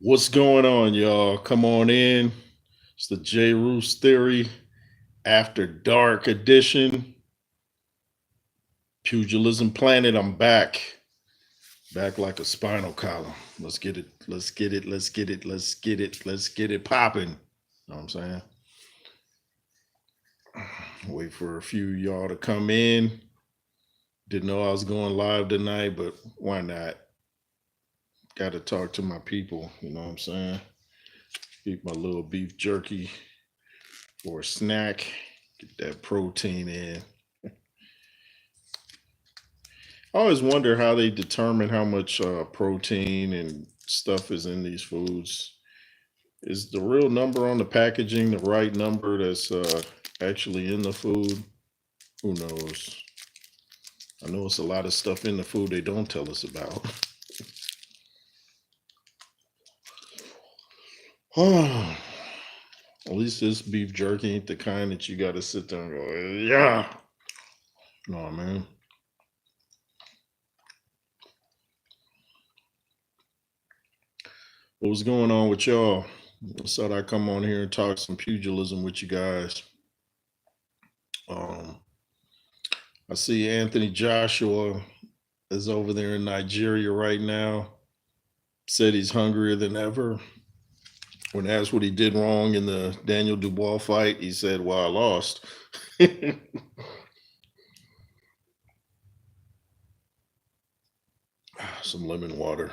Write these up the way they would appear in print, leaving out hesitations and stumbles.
What's going on, y'all? Come on in. It's the J. Roos Theory After Dark edition. Pugilism Planet. I'm back. Back like a spinal column. Let's get it. Let's get it. Let's get it. Let's get it. Let's get it popping. Know what I'm saying? Wait for a few y'all to come in. Didn't know I was going live tonight, but why not? Got to talk to my people. You know what I'm saying? Eat my little beef jerky for a snack. Get that protein in. I always wonder how they determine how much protein and stuff is in these foods. Is the real number on the packaging the right number that's actually in the food? Who knows? I know it's a lot of stuff in the food they don't tell us about. At least this beef jerky ain't the kind that you got to sit there and go, yeah. No, man. What was going on with y'all? I thought I'd come on here and talk some pugilism with you guys. I see Anthony Joshua is over there in Nigeria right now. Said he's hungrier than ever. When asked what he did wrong in the Daniel Dubois fight, he said, well, I lost. Some lemon water.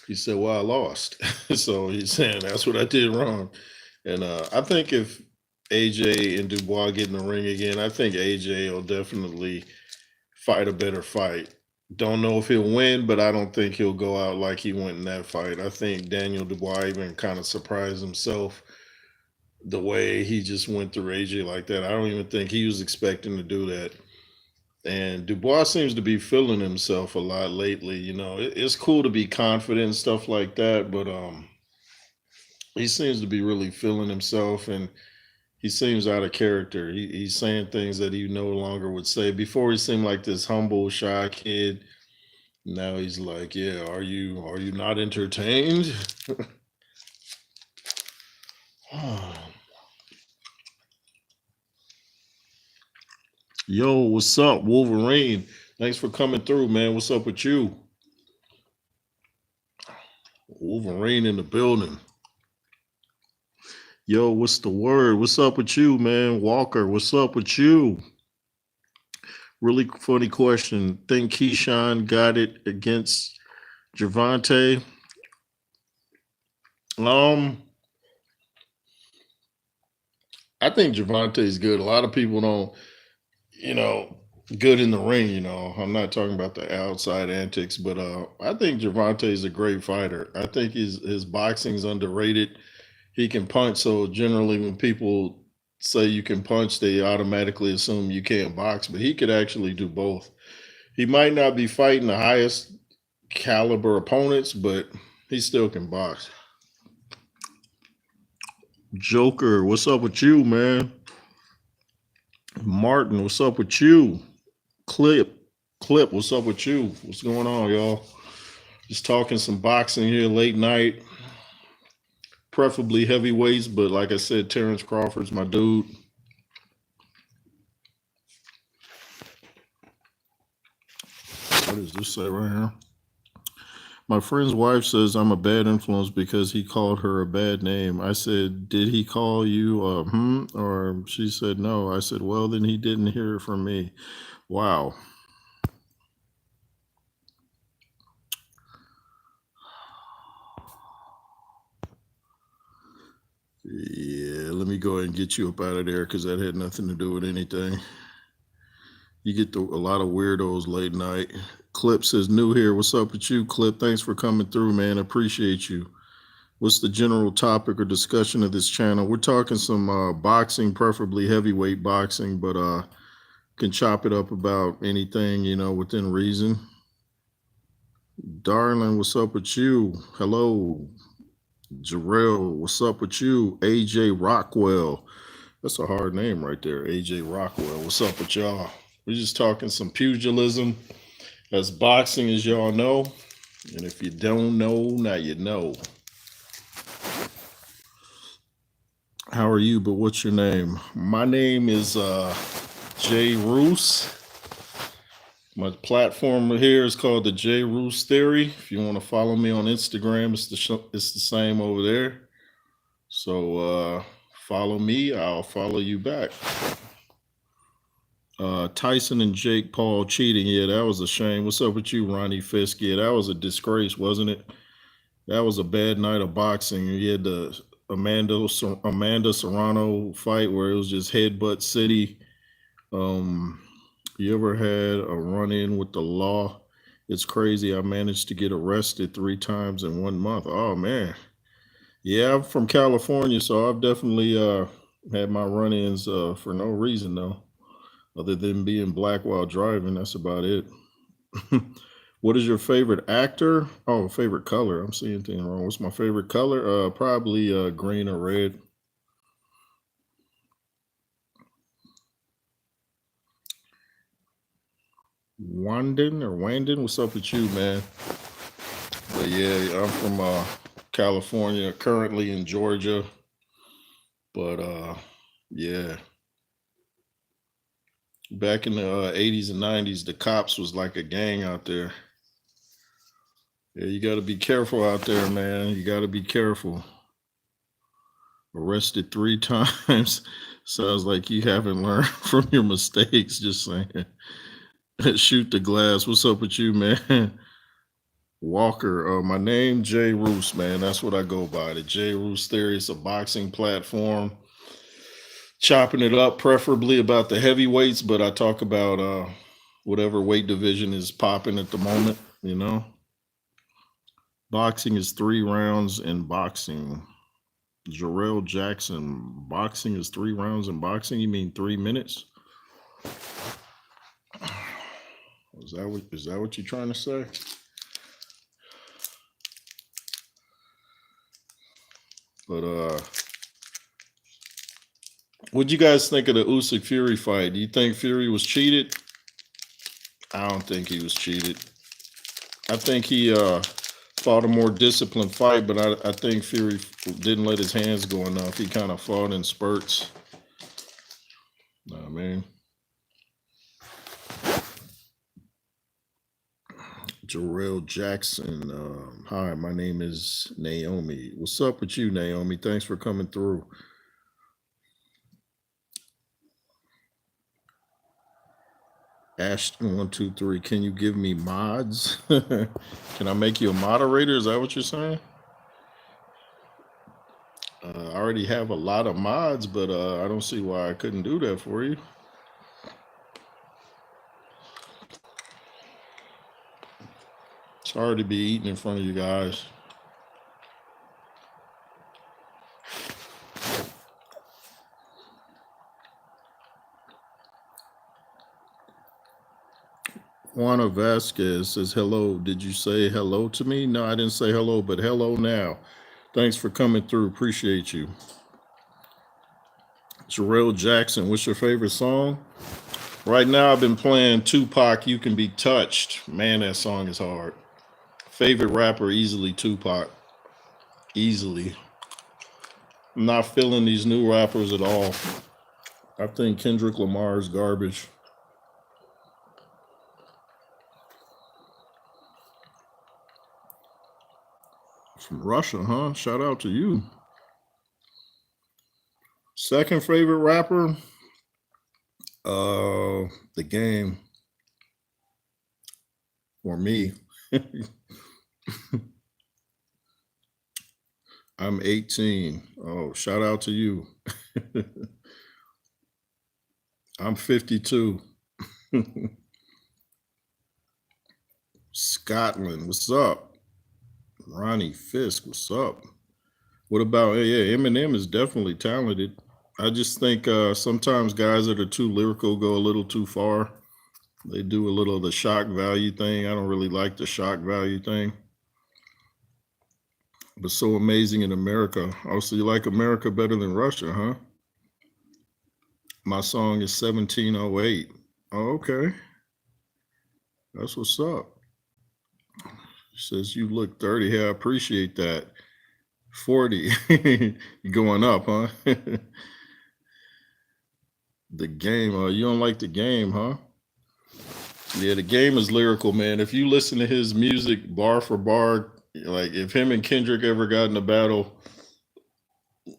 He said, well, I lost. So he's saying that's what I did wrong. And I think if AJ and Dubois get in the ring again, I think AJ will definitely fight a better fight. Don't know if he'll win, but I don't think he'll go out like he went in that fight. I think Daniel Dubois even kind of surprised himself the way he just went through AJ like that. I don't even think he was expecting to do that. And Dubois seems to be feeling himself a lot lately. You know, it's cool to be confident and stuff like that, but he seems to be really feeling himself, and he seems out of character. He's saying things that he no longer would say. Before he seemed like this humble, shy kid. Now he's like, yeah, are you not entertained? Yo, what's up, Wolverine? Thanks for coming through, man. What's up with you? Wolverine in the building. Yo, what's the word? What's up with you, man? Walker, what's up with you? Really funny question. Think Keyshawn got it against Javante? I think Javante's good. A lot of people don't, you know, good in the ring, you know. I'm not talking about the outside antics, but I think Javante is a great fighter. I think his boxing's underrated. He can punch, so generally when people say you can punch, they automatically assume you can't box, but he could actually do both. He might not be fighting the highest caliber opponents, but he still can box. Joker, what's up with you, man? Martin, what's up with you? Clip, what's up with you? What's going on, y'all? Just talking some boxing here late night. Preferably heavyweights, but like I said, Terrence Crawford's my dude. What does this say right here? My friend's wife says I'm a bad influence because he called her a bad name. I said, did he call you Or she said, no. I said, well, then he didn't hear it from me. Wow. Yeah, let me go ahead and get you up out of there because that had nothing to do with anything. You get a lot of weirdos late night. Clip says, new here. What's up with you, Clip? Thanks for coming through, man. Appreciate you. What's the general topic or discussion of this channel? We're talking some boxing, preferably heavyweight boxing, but can chop it up about anything, you know, within reason. Darling, what's up with you? Hello. Jarrell, what's up with you? AJ Rockwell. That's a hard name right there, AJ Rockwell. What's up with y'all? We're just talking some pugilism. That's boxing, as y'all know. And if you don't know, now you know. How are you? But what's your name? My name is Jay Roos. My platform here is called the J Roos Theory. If you want to follow me on Instagram, it's the same over there. So follow me, I'll follow you back. Tyson and Jake Paul cheating. Yeah, that was a shame. What's up with you, Ronnie Fisk? Yeah, that was a disgrace, wasn't it? That was a bad night of boxing. You had the Amanda Serrano fight where it was just headbutt city. You ever had a run-in with the law? It's crazy. I managed to get arrested 3 times in 1 month. Oh man. Yeah, I'm from California, so I've definitely had my run-ins for no reason though, other than being black while driving. That's about it. What is your favorite actor? Oh, favorite color. I'm seeing things wrong. What's my favorite color? Probably green or red. Wandon. What's up with you, man? But yeah, I'm from California, currently in Georgia. But yeah, back in the 80s and 90s, the cops was like a gang out there. Yeah, you got to be careful out there, man. You got to be careful. Arrested 3 times. Sounds like you haven't learned from your mistakes. Just saying. Shoot the glass. What's up with you, man? Walker. My name, Jay Roos, man. That's what I go by. The Jay Roos Theory. It's a boxing platform. Chopping it up, preferably about the heavyweights, but I talk about whatever weight division is popping at the moment, you know. Boxing is 3 rounds in boxing. Jarrell Jackson, boxing is 3 rounds in boxing. You mean 3 minutes? Is that what you're trying to say? But what'd you guys think of the Usyk Fury fight? Do you think Fury was cheated? I don't think he was cheated. I think he fought a more disciplined fight, but I think Fury didn't let his hands go enough. He kind of fought in spurts. Know what I mean? Jarrell Jackson. Hi, my name is Naomi. What's up with you, Naomi? Thanks for coming through. Ashton123, can you give me mods? Can I make you a moderator? Is that what you're saying? I already have a lot of mods, but I don't see why I couldn't do that for you. It's hard to be eating in front of you guys. Juana Vasquez says, hello. Did you say hello to me? No, I didn't say hello, but hello now. Thanks for coming through. Appreciate you. Jarrell Jackson, what's your favorite song? Right now, I've been playing Tupac, You Can Be Touched. Man, that song is hard. Favorite rapper, easily Tupac. Easily. I'm not feeling these new rappers at all. I think Kendrick Lamar is garbage. From Russia, huh? Shout out to you. Second favorite rapper, The Game. For me. I'm 18. Oh, shout out to you. I'm 52. Scotland, what's up? Ronnie Fisk, what's up? What about, yeah, Eminem is definitely talented. I just think sometimes guys that are too lyrical go a little too far. They do a little of the shock value thing. I don't really like the shock value thing. But so amazing in America. Oh, so you like America better than Russia, huh? My song is 1708. Oh, okay. That's what's up. Says you look 30. Hey, I appreciate that. 40. You going up, huh? The game, you don't like the game, huh? Yeah, the game is lyrical, man. If you listen to his music bar for bar, like if him and Kendrick ever got in a battle,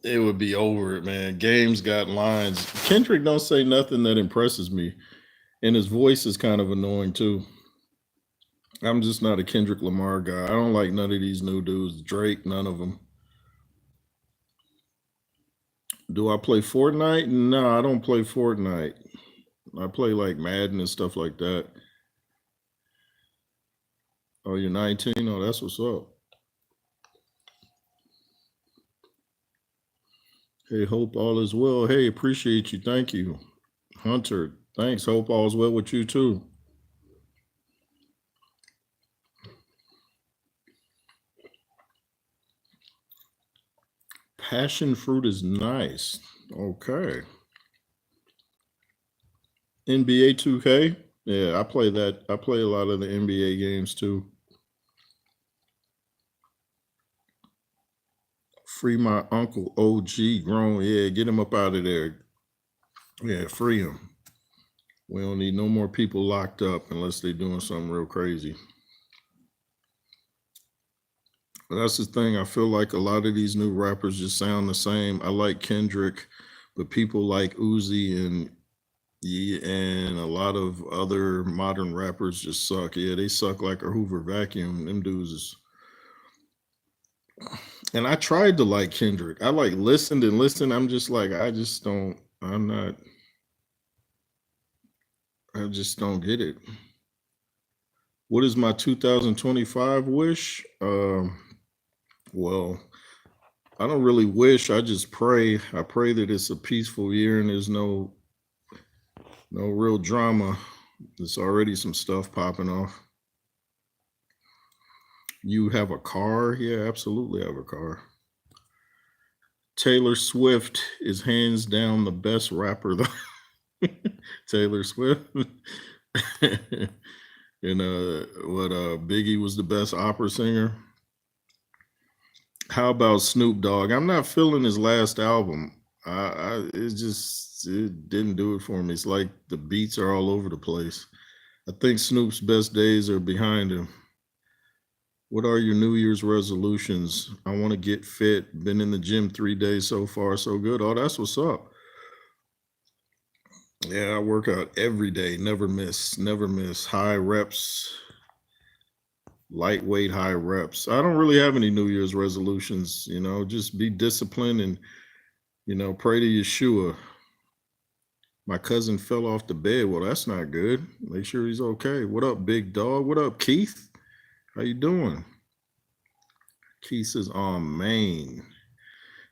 it would be over, man. Game's got lines. Kendrick don't say nothing that impresses me, and his voice is kind of annoying too. I'm just not a Kendrick Lamar guy. I don't like none of these new dudes. Drake, none of them. Do I play Fortnite? No, I don't play Fortnite. I play like Madden and stuff like that. Oh, you're 19? Oh, that's what's up. Hey, hope all is well. Hey, appreciate you. Thank you. Hunter, thanks. Hope all is well with you too. Passion fruit is nice. Okay. NBA 2K? Yeah, I play that. I play a lot of the NBA games too. Free my uncle OG grown. Yeah, get him up out of there. Yeah, free him. We don't need no more people locked up unless they're doing something real crazy. But that's the thing. I feel like a lot of these new rappers just sound the same. I like Kendrick, but people like Uzi and a lot of other modern rappers just suck. Yeah, they suck like a Hoover vacuum. Them dudes is. And I tried to like Kendrick. I like listened and listened. I'm just like, I just don't. I'm not. I just don't get it. What is my 2025 wish? Well, I don't really wish. I just pray. I pray that it's a peaceful year and there's no real drama. There's already some stuff popping off. You have a car? Yeah, absolutely have a car. Taylor Swift is hands down the best rapper though. Taylor Swift. And what Biggie was the best opera singer. How about Snoop Dogg? I'm not feeling his last album. It didn't do it for me. It's like the beats are all over the place. I think Snoop's best days are behind him. What are your New Year's resolutions? I want to get fit. Been in the gym 3 days so far, so good. Oh, that's what's up. Yeah, I work out every day, never miss, never miss. High reps, lightweight, high reps. I don't really have any New Year's resolutions, just be disciplined and, pray to Yeshua. My cousin fell off the bed. Well, that's not good. Make sure he's okay. What up, big dog? What up, Keith? How you doing? Keith says, Maine.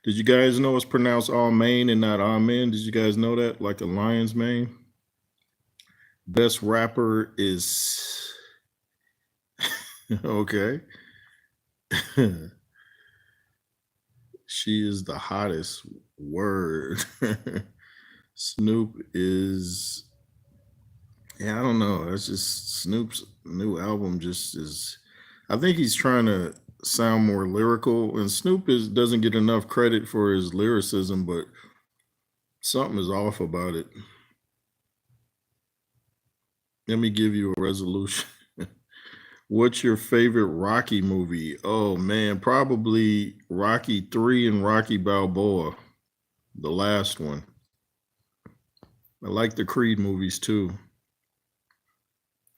Did you guys know it's pronounced Maine and not Amen? Did you guys know that? Like a lion's mane? Best rapper is okay. She is the hottest word. Snoop is, yeah, I don't know. That's just Snoop's new album just is, I think he's trying to sound more lyrical, and Snoop doesn't get enough credit for his lyricism, but something is off about it. Let me give you a resolution. What's your favorite Rocky movie? Oh man, probably Rocky 3 and Rocky Balboa, the last one. I like the Creed movies too.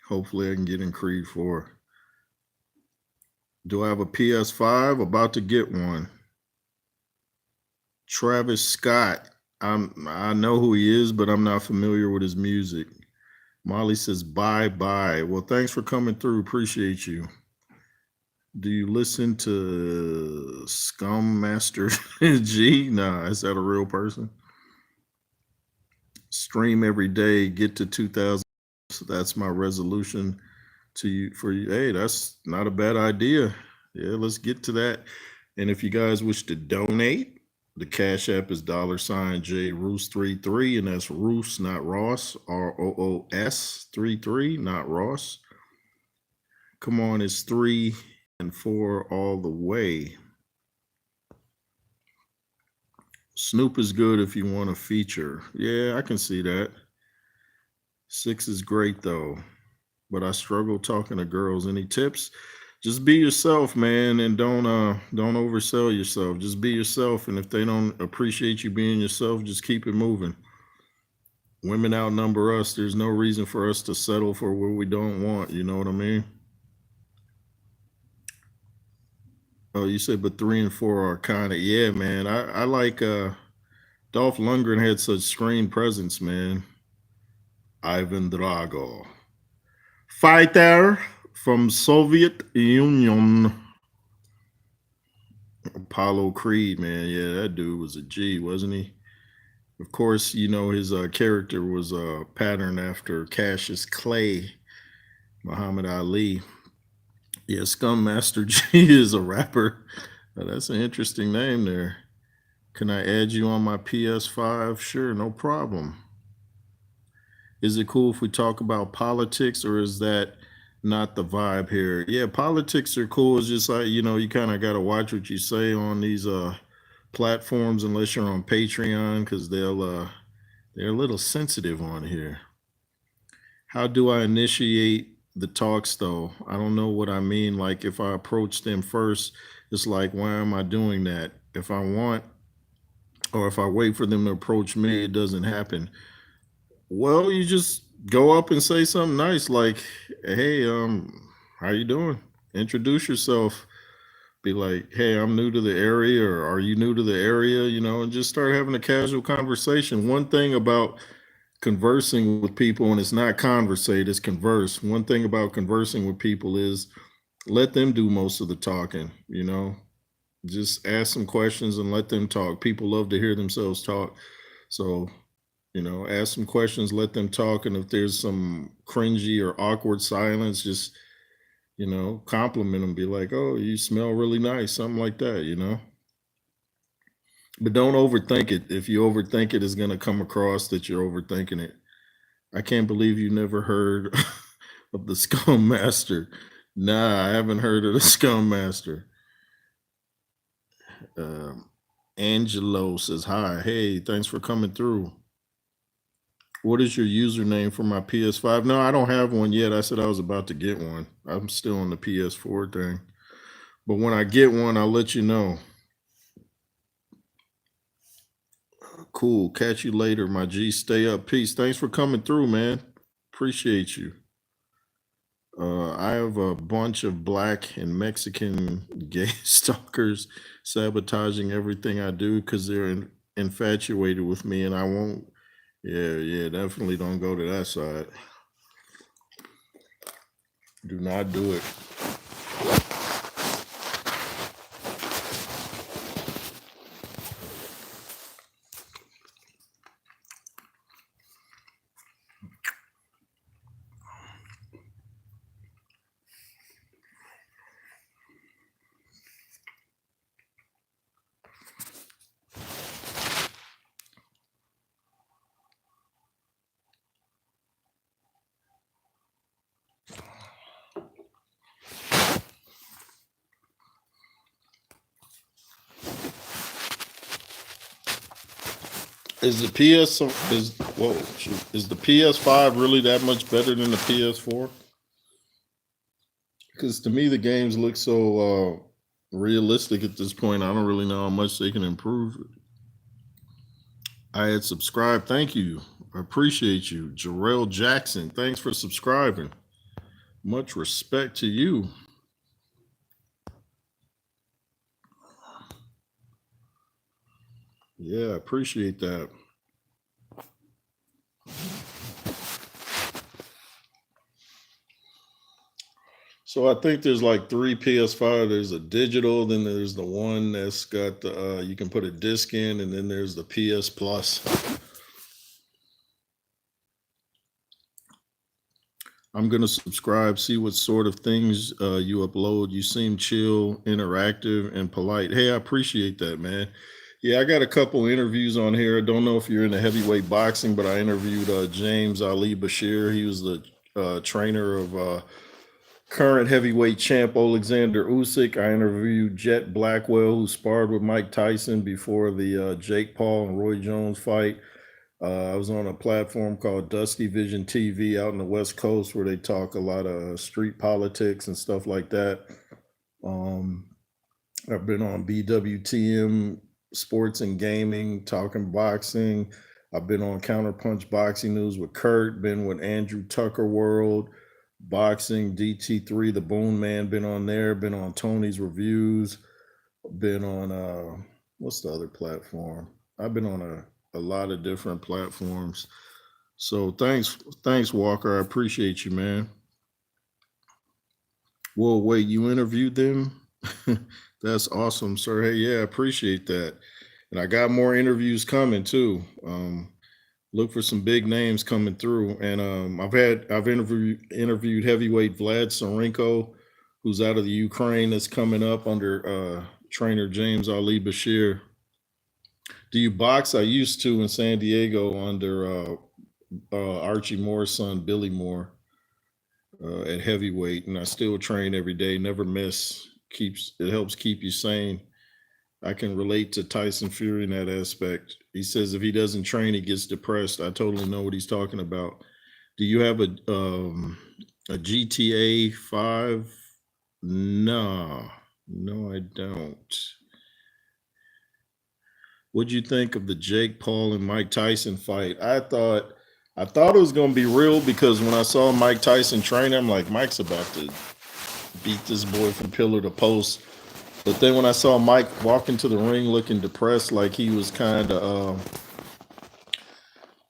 Hopefully I can get in Creed 4. Do I have a PS5? About to get one. Travis Scott. I know who he is, but I'm not familiar with his music. Molly says bye bye. Well, thanks for coming through. Appreciate you. Do you listen to Scum Master G? Nah, is that a real person? Stream every day, get to 2,000. So that's my resolution to you for you. Hey, that's not a bad idea. Yeah, let's get to that. And if you guys wish to donate, the Cash App is $J Roos 33, and that's Roos, not Ross. ROOS 33, not Ross. Come on, it's 3 and 4 all the way. Snoop is good if you want a feature. Yeah, I can see that. 6 is great though, but I struggle talking to girls. Any tips? Just be yourself, man, and don't oversell yourself. Just be yourself, and if they don't appreciate you being yourself, just keep it moving. Women outnumber us. There's no reason for us to settle for what we don't want. You know what I mean? Oh, you said, but 3 and 4 are kind of, yeah, man. I like Dolph Lundgren had such screen presence, man. Ivan Drago, fighter from Soviet Union. Apollo Creed, man. Yeah, that dude was a G, wasn't he? Of course, you know his character was patterned after Cassius Clay, Muhammad Ali. Yeah, Scum Master G is a rapper. That's an interesting name there. Can I add you on my PS5? Sure, no problem. Is it cool if we talk about politics, or is that not the vibe here? Yeah, politics are cool. It's just like, you kind of got to watch what you say on these platforms unless you're on Patreon, because they're a little sensitive on here. How do I initiate the talks though? I don't know what I mean. Like if I approach them first, it's like, why am I doing that? If I want, or if I wait for them to approach me, it doesn't happen. Well, you just go up and say something nice like, "Hey, how you doing?" Introduce yourself. Be like, "Hey, I'm new to the area," or "Are you new to the area?" And just start having a casual conversation. One thing about conversing with people, and it's not conversate, it's converse. One thing about conversing with people is let them do most of the talking. Just ask some questions and let them talk. People love to hear themselves talk. So ask some questions, let them talk. And if there's some cringy or awkward silence, just, compliment them. Be like, "Oh, you smell really nice," something like that. But don't overthink it. If you overthink it, it's going to come across that you're overthinking it. I can't believe you never heard of the Scum Master. Nah, I haven't heard of the Scum Master. Um, Angelo says, "Hi. Hey, thanks for coming through. What is your username for my PS5?" No, I don't have one yet. I said I was about to get one. I'm still on the PS4 thing. But when I get one, I'll let you know. Cool. Catch you later, my G. Stay up. Peace. Thanks for coming through, man. Appreciate you. I have a bunch of black and Mexican gay stalkers sabotaging everything I do because they're infatuated with me, and I won't. Yeah, definitely don't go to that side. Do not do it. Is the PS is whoa shoot, is the PS5 really that much better than the PS4? Because to me the games look so realistic at this point. I don't really know how much they can improve. I had subscribed. Thank you. I appreciate you. Jarrell Jackson, thanks for subscribing. Much respect to you. Yeah, I appreciate that. So I think there's like 3 PS5. There's a digital, then there's the one that's got the you can put a disc in, and then there's the PS Plus. I'm gonna subscribe, see what sort of things you upload. You seem chill, interactive, and polite. Hey, I appreciate that, man. Yeah, I got a couple interviews on here. I don't know if you're into heavyweight boxing, but I interviewed James Ali Bashir. He was the trainer of Current heavyweight champ Alexander Usyk. I interviewed Jet Blackwell, who sparred with Mike Tyson before the Jake Paul and Roy Jones fight. I was on a platform called Dusty Vision TV out in the West Coast where they talk a lot of street politics and stuff like that. Um, I've been on BWTM Sports and Gaming, talking boxing. I've been on Counterpunch Boxing News with Kurt, been with Andrew Tucker World, Boxing, DT3, the Boone Man, been on there, been on Tony's Reviews, been on what's the other platform? I've been on a lot of different platforms. So thanks, Walker. I appreciate you, man. Well, wait, you interviewed them? That's awesome, sir. Hey, yeah, I appreciate that. And I got more interviews coming too. Look for some big names coming through. And I've interviewed heavyweight Vlad Sarenko, who's out of the Ukraine, that's coming up under trainer James Ali Bashir. Do you box? I used to in San Diego under Archie Moore's son, Billy Moore, at heavyweight, and I still train every day, never miss. It helps keep you sane. I can relate to Tyson Fury in that aspect. He says if he doesn't train, he gets depressed. I totally know what he's talking about. Do you have a GTA 5? No, no, I don't. What'd you think of the Jake Paul and Mike Tyson fight? I thought it was gonna be real because when I saw Mike Tyson train, I'm like, Mike's about to beat this boy from pillar to post. But then when I saw Mike walk into the ring looking depressed, like he was kind of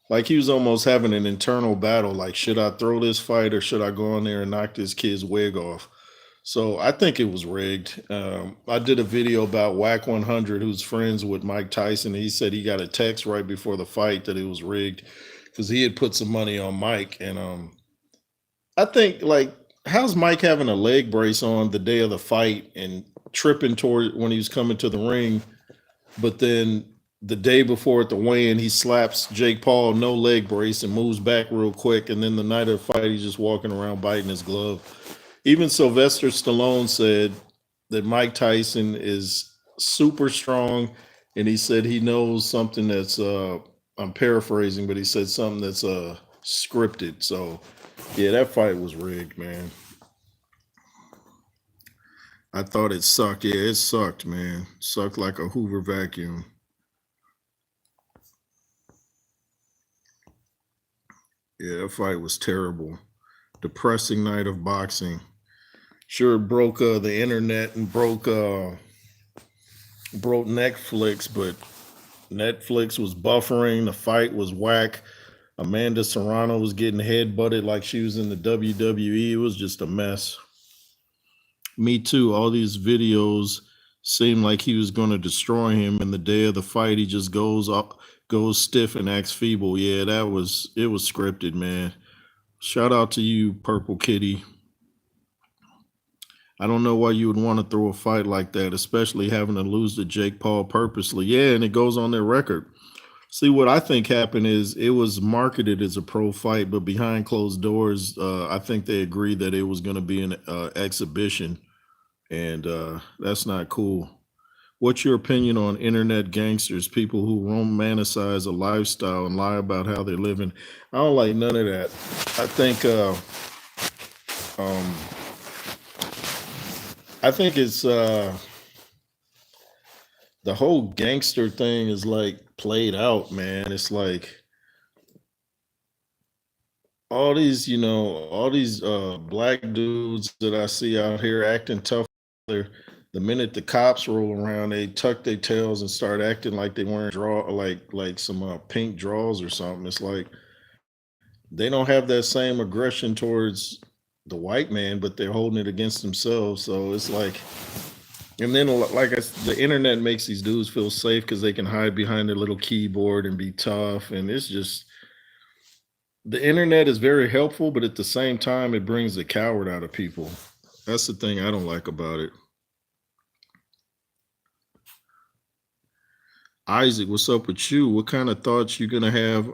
like he was almost having an internal battle. Like, should I throw this fight or should I go in there and knock this kid's wig off? So I think it was rigged. I did a video about Whack 100, who's friends with Mike Tyson. He said he got a text right before the fight that it was rigged because he had put some money on Mike. And I think, like, how's Mike having a leg brace on the day of the fight and tripping toward when he was coming to the ring, but then the day before at the weigh-in, he slaps Jake Paul, no leg brace, and moves back real quick. And then the night of the fight, he's just walking around biting his glove. Even Sylvester Stallone said that Mike Tyson is super strong, and he said he knows something that's I'm paraphrasing, but he said something that's scripted. So yeah, that fight was rigged, man. I thought it sucked. Yeah, it sucked, man. Sucked like a Hoover vacuum. Yeah, that fight was terrible. Depressing night of boxing. Sure, it broke the internet and broke Netflix, but Netflix was buffering. The fight was whack. Amanda Serrano was getting head butted like she was in the WWE. It was just a mess. Me too. All these videos seemed like he was going to destroy him, and the day of the fight, he just goes up, goes stiff, and acts feeble. Yeah, it was scripted, man. Shout out to you, Purple Kitty. I don't know why you would want to throw a fight like that, especially having to lose to Jake Paul purposely. Yeah, and it goes on their record. See, what I think happened is it was marketed as a pro fight, but behind closed doors, I think they agreed that it was going to be an exhibition, and that's not cool. What's your opinion on internet gangsters, people who romanticize a lifestyle and lie about how they're living? I don't like none of that. I think um, it's the whole gangster thing is like played out, man. It's like all these black dudes that I see out here acting tough. The minute the cops roll around, they tuck their tails and start acting like they weren't like some pink draws or something. It's like they don't have that same aggression towards the white man, but they're holding it against themselves. So it's like, and then the internet makes these dudes feel safe because they can hide behind their little keyboard and be tough. And it's just the internet is very helpful, but at the same time, it brings the coward out of people. That's the thing I don't like about it. Isaac, what's up with you? What kind of thoughts you gonna have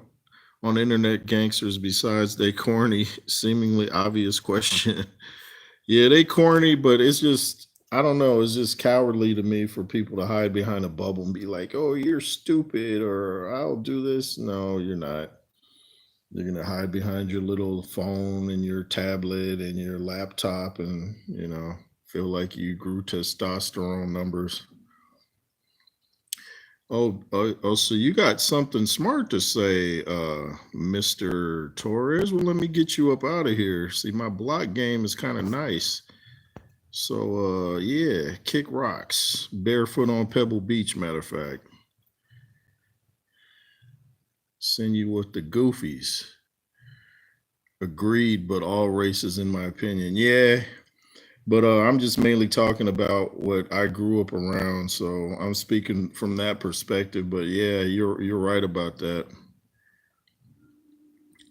on internet gangsters besides they corny, seemingly obvious question? Yeah, they corny, but it's just I don't know. It's just cowardly to me for people to hide behind a bubble and be like, "Oh, you're stupid," or "I'll do this." No, you're not. You're gonna hide behind your little phone and your tablet and your laptop, and feel like you grew testosterone numbers. Oh, so you got something smart to say, Mr. Torres. Well, let me get you up out of here. See, my block game is kind of nice. So, yeah, kick rocks. Barefoot on Pebble Beach, matter of fact. Send you with the goofies. Agreed, but all races, in my opinion. Yeah, but I'm just mainly talking about what I grew up around. So I'm speaking from that perspective. But yeah, you're right about that.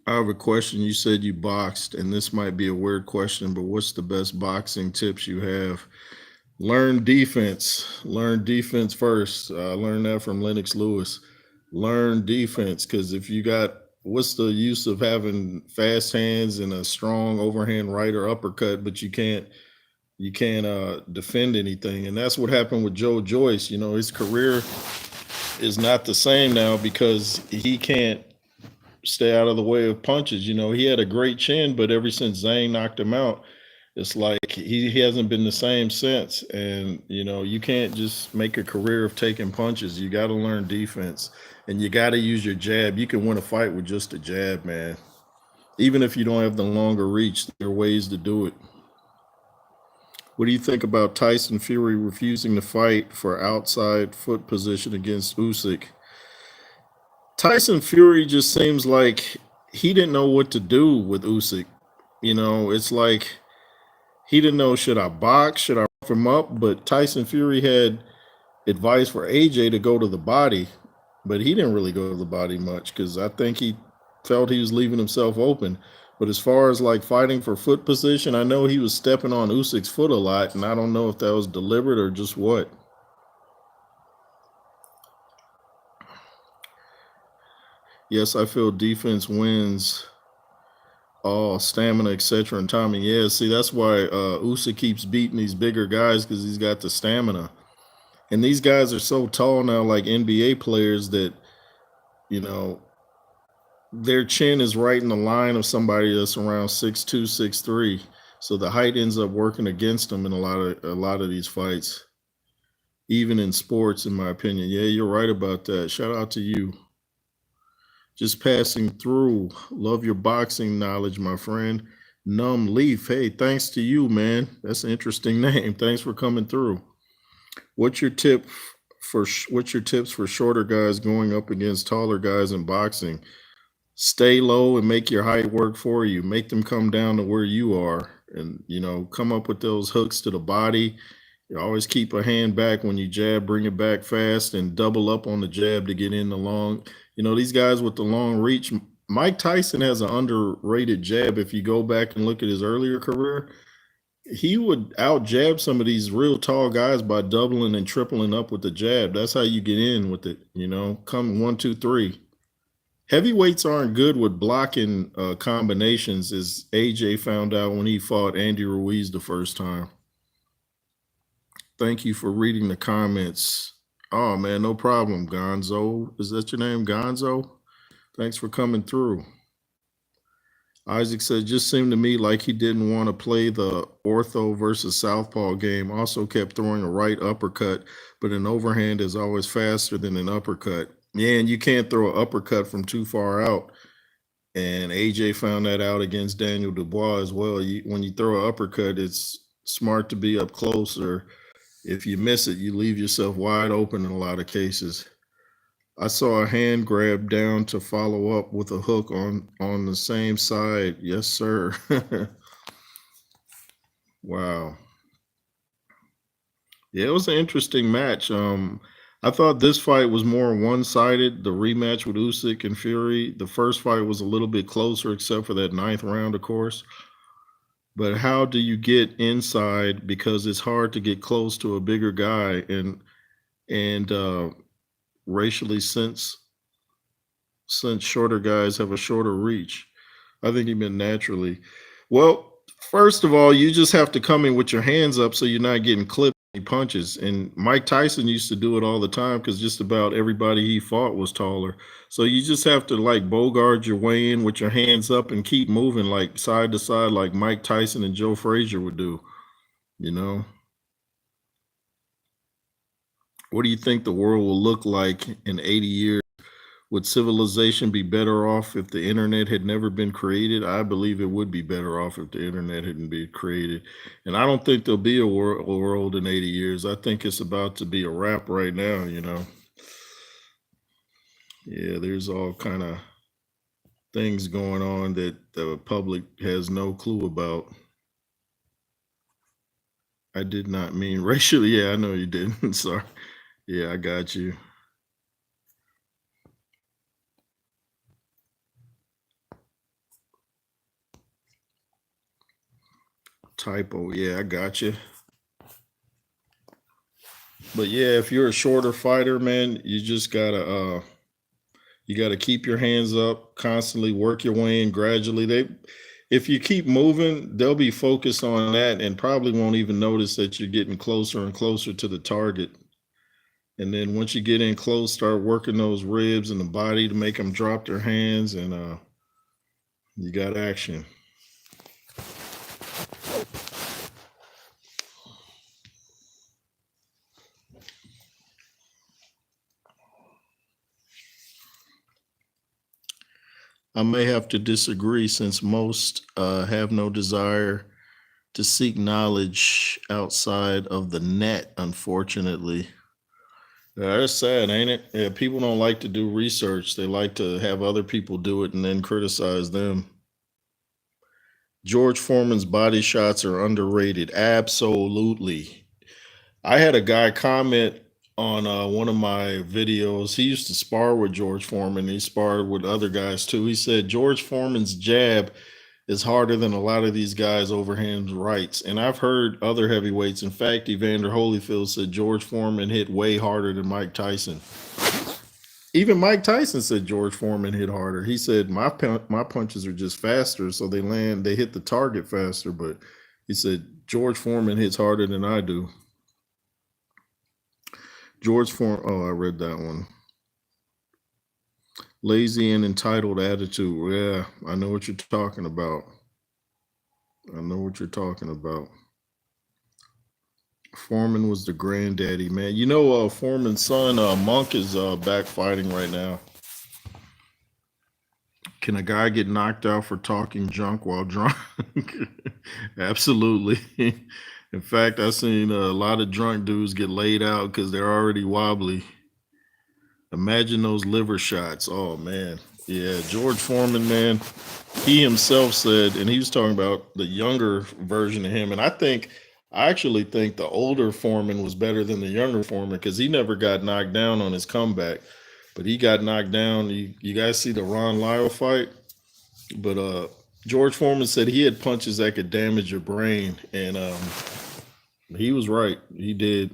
I have a question. You said you boxed, and this might be a weird question, but what's the best boxing tips you have? Learn defense. Learn defense first. I learned that from Lennox Lewis. Learn defense because if you got, what's the use of having fast hands and a strong overhand right or uppercut, but you can't defend anything, and that's what happened with Joe Joyce. His career is not the same now because he can't stay out of the way of punches. He had a great chin, but ever since Zane knocked him out, it's like he hasn't been the same since. And you can't just make a career of taking punches. You got to learn defense, and you got to use your jab. You can win a fight with just a jab, man. Even if you don't have the longer reach, there are ways to do it. What do you think about Tyson Fury refusing to fight for outside foot position against Usyk? Tyson Fury just seems like he didn't know what to do with Usyk. It's like he didn't know, should I box, should I rough him up? But Tyson Fury had advice for AJ to go to the body, but he didn't really go to the body much because I think he felt he was leaving himself open. But as far as like fighting for foot position, I know he was stepping on Usyk's foot a lot, and I don't know if that was deliberate or just what. Yes, I feel defense wins all stamina, etc., and timing. Yeah, see, that's why Usyk keeps beating these bigger guys because he's got the stamina. And these guys are so tall now, like NBA players, that you know their chin is right in the line of somebody that's around 6'2", 6'3". So the height ends up working against them in a lot of these fights, even in sports, in my opinion. Yeah, you're right about that. Shout out to you. Just passing through. Love your boxing knowledge, my friend. Numb Leaf. Hey, thanks to you, man. That's an interesting name. Thanks for coming through. What's your tip what's your tips for shorter guys going up against taller guys in boxing? Stay low and make your height work for you. Make them come down to where you are, and come up with those hooks to the body. You always keep a hand back when you jab, bring it back fast, and double up on the jab to get in the long. These guys with the long reach. Mike Tyson has an underrated jab. If you go back and look at his earlier career, he would out jab some of these real tall guys by doubling and tripling up with the jab. That's how you get in with it. Come 1, 2, 3. Heavyweights aren't good with blocking combinations, as AJ found out when he fought Andy Ruiz the first time. Thank you for reading the comments. Oh man, no problem, Gonzo. Is that your name, Gonzo? Thanks for coming through. Isaac said, just seemed to me like he didn't want to play the ortho versus southpaw game. Also kept throwing a right uppercut, but an overhand is always faster than an uppercut. Yeah, and you can't throw an uppercut from too far out. And AJ found that out against Daniel Dubois as well. When you throw an uppercut, it's smart to be up closer. If you miss it, you leave yourself wide open in a lot of cases. I saw a hand grab down to follow up with a hook on the same side. Yes, sir. Wow. Yeah, it was an interesting match. I thought this fight was more one-sided. The rematch with Usyk and Fury. The first fight was a little bit closer, except for that ninth round, of course. But how do you get inside? Because it's hard to get close to a bigger guy, and racially, since shorter guys have a shorter reach. I think he meant naturally. Well, First of all, you just have to come in with your hands up so you're not getting clipped any punches. And Mike Tyson used to do it all the time because just about everybody he fought was taller. So you just have to like bogart your way in with your hands up and keep moving like side to side, like Mike Tyson and Joe Frazier would do. You know, what do you think the world will look like in 80 years? Would civilization be better off if the internet had never been created? I believe it would be better off if the internet hadn't been created. And I don't think there'll be a world in 80 years. I think it's about to be a wrap right now, you know. Yeah, there's all kind of things going on that the public has no clue about. I did not mean racially. Yeah, I know you didn't. Sorry. Yeah, I got you. Typo. Yeah, I got you. But yeah, if you're a shorter fighter, man, you gotta keep your hands up, constantly work your way in gradually. If you keep moving, they'll be focused on that and probably won't even notice that you're getting closer and closer to the target. And then once you get in close, start working those ribs and the body to make them drop their hands, and you got action. I may have to disagree since most have no desire to seek knowledge outside of the net, unfortunately. Yeah, that's sad, ain't it? Yeah, people don't like to do research. They like to have other people do it and then criticize them. George Foreman's body shots are underrated. Absolutely. I had a guy comment on one of my videos. He used to spar with George Foreman. He sparred with other guys too. He said George Foreman's jab is harder than a lot of these guys' overhand rights. And I've heard other heavyweights. In fact, Evander Holyfield said George Foreman hit way harder than Mike Tyson. Even Mike Tyson said George Foreman hit harder. He said my punches are just faster, so they hit the target faster. But he said George Foreman hits harder than I do. George Foreman. Oh, I read that one. Lazy and entitled attitude. Yeah, I know what you're talking about. I know what you're talking about. Foreman was the granddaddy, man. You know, Foreman's son, Monk, is back fighting right now. Can a guy get knocked out for talking junk while drunk? Absolutely. In fact, I've seen a lot of drunk dudes get laid out because they're already wobbly. Imagine those liver shots. Oh, man. Yeah, George Foreman, man, he himself said, and he was talking about the younger version of him. And I actually think the older Foreman was better than the younger Foreman because he never got knocked down on his comeback. But he got knocked down. You guys see the Ron Lyle fight? But George Foreman said he had punches that could damage your brain. And he was right. He did.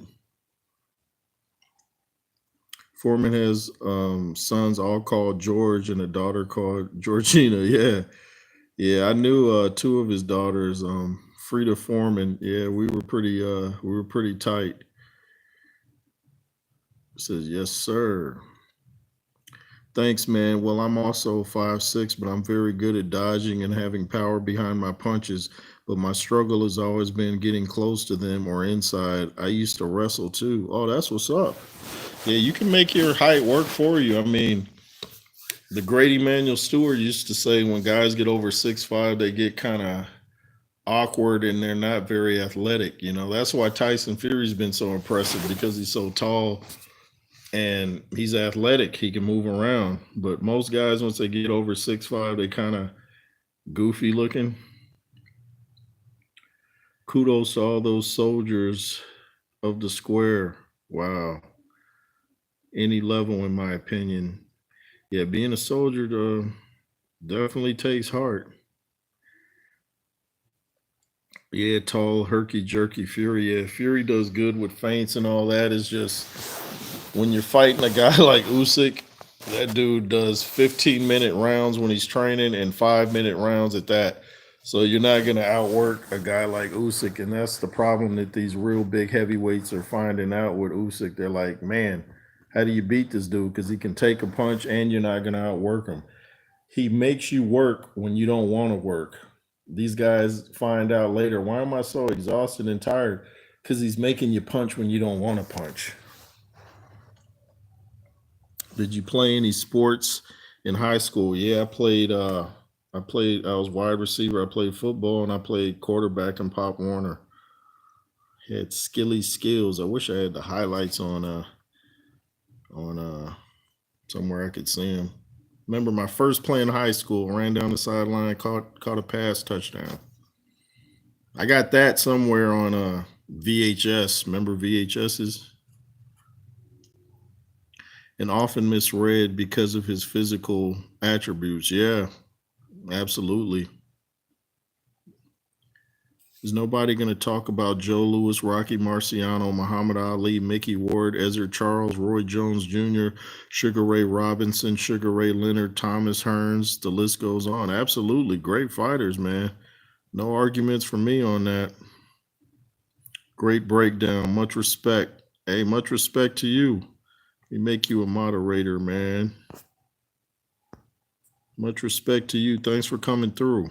Foreman has sons all called George and a daughter called Georgina. Yeah. Yeah, I knew two of his daughters, Frida Foreman. Yeah, we were pretty tight. Says, yes, sir. Thanks, man. Well, I'm also 5'6", but I'm very good at dodging and having power behind my punches. But my struggle has always been getting close to them or inside. I used to wrestle too. Oh, that's what's up. Yeah, you can make your height work for you. I mean, the great Emmanuel Stewart used to say when guys get over 6'5", they get kind of awkward and they're not very athletic. You know, that's why Tyson Fury's been so impressive because he's so tall and he's athletic. He can move around. But most guys, once they get over 6'5", they kind of goofy looking. Kudos to all those soldiers of the square. Wow. Any level, in my opinion. Yeah, being a soldier definitely takes heart. Yeah, tall, herky jerky Fury. Yeah, Fury does good with feints and all that. It's just when you're fighting a guy like Usyk, that dude does 15-minute rounds when he's training and 5-minute rounds at that. So you're not gonna outwork a guy like Usyk, and that's the problem that these real big heavyweights are finding out with Usyk. They're like, man, how do you beat this dude? Because he can take a punch, and you're not gonna outwork him. He makes you work when you don't want to work. These guys find out later, why am I so exhausted and tired? Because he's making you punch when you don't want to punch. Did you play any sports in high school? Yeah, I was wide receiver, I played football, and I played quarterback in Pop Warner. Had skilly skills. I wish I had the highlights on somewhere I could see them. Remember my first play in high school, ran down the sideline, caught a pass touchdown. I got that somewhere on VHS. Remember VHSs? And often misread because of his physical attributes. Yeah, absolutely. Is nobody going to talk about Joe Louis, Rocky Marciano, Muhammad Ali, Mickey Ward, Ezra Charles, Roy Jones Jr., Sugar Ray Robinson, Sugar Ray Leonard, Thomas Hearns? The list goes on. Absolutely. Great fighters, man. No arguments from me on that. Great breakdown. Much respect. Hey, much respect to you. We make you a moderator, man. Much respect to you. Thanks for coming through.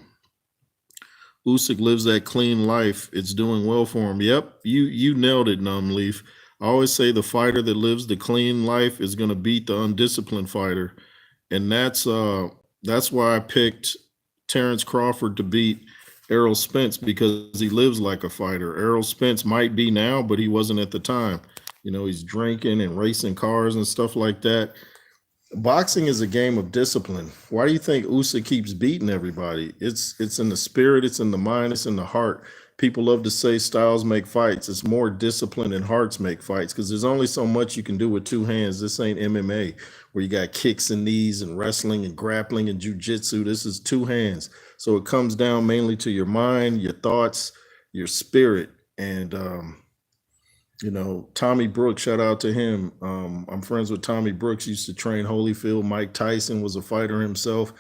Usyk lives that clean life. It's doing well for him. Yep, you nailed it, Numbleaf. I always say the fighter that lives the clean life is going to beat the undisciplined fighter, and that's why I picked Terrence Crawford to beat Errol Spence, because he lives like a fighter. Errol Spence might be now, but he wasn't at the time. You know, he's drinking and racing cars and stuff like that. Boxing is a game of discipline. Why do you think Usyk keeps beating everybody? It's in the spirit, it's in the mind, it's in the heart. People love to say styles make fights. It's more discipline and hearts make fights, because there's only so much you can do with two hands. This ain't MMA where you got kicks and knees and wrestling and grappling and jujitsu. This is two hands. So it comes down mainly to your mind, your thoughts, your spirit. And Tommy Brooks, shout out to him. I'm friends with Tommy Brooks, used to train Holyfield. Mike Tyson was a fighter himself.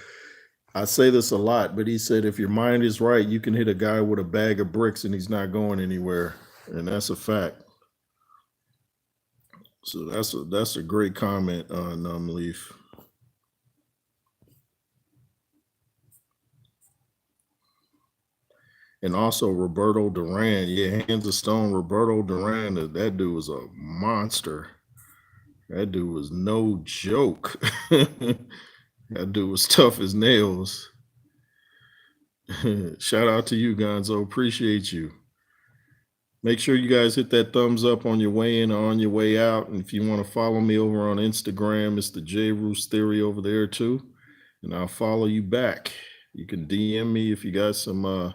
I say this a lot, but he said, if your mind is right, you can hit a guy with a bag of bricks and he's not going anywhere. And that's a fact. So that's a great comment, Numbleaf. And also Roberto Duran. Yeah, hands of stone, Roberto Duran. That dude was a monster. That dude was no joke. That dude was tough as nails. Shout out to you, Gonzo. Appreciate you. Make sure you guys hit that thumbs up on your way in or on your way out. And if you want to follow me over on Instagram, it's the J Roos Theory over there too. And I'll follow you back. You can DM me if you got some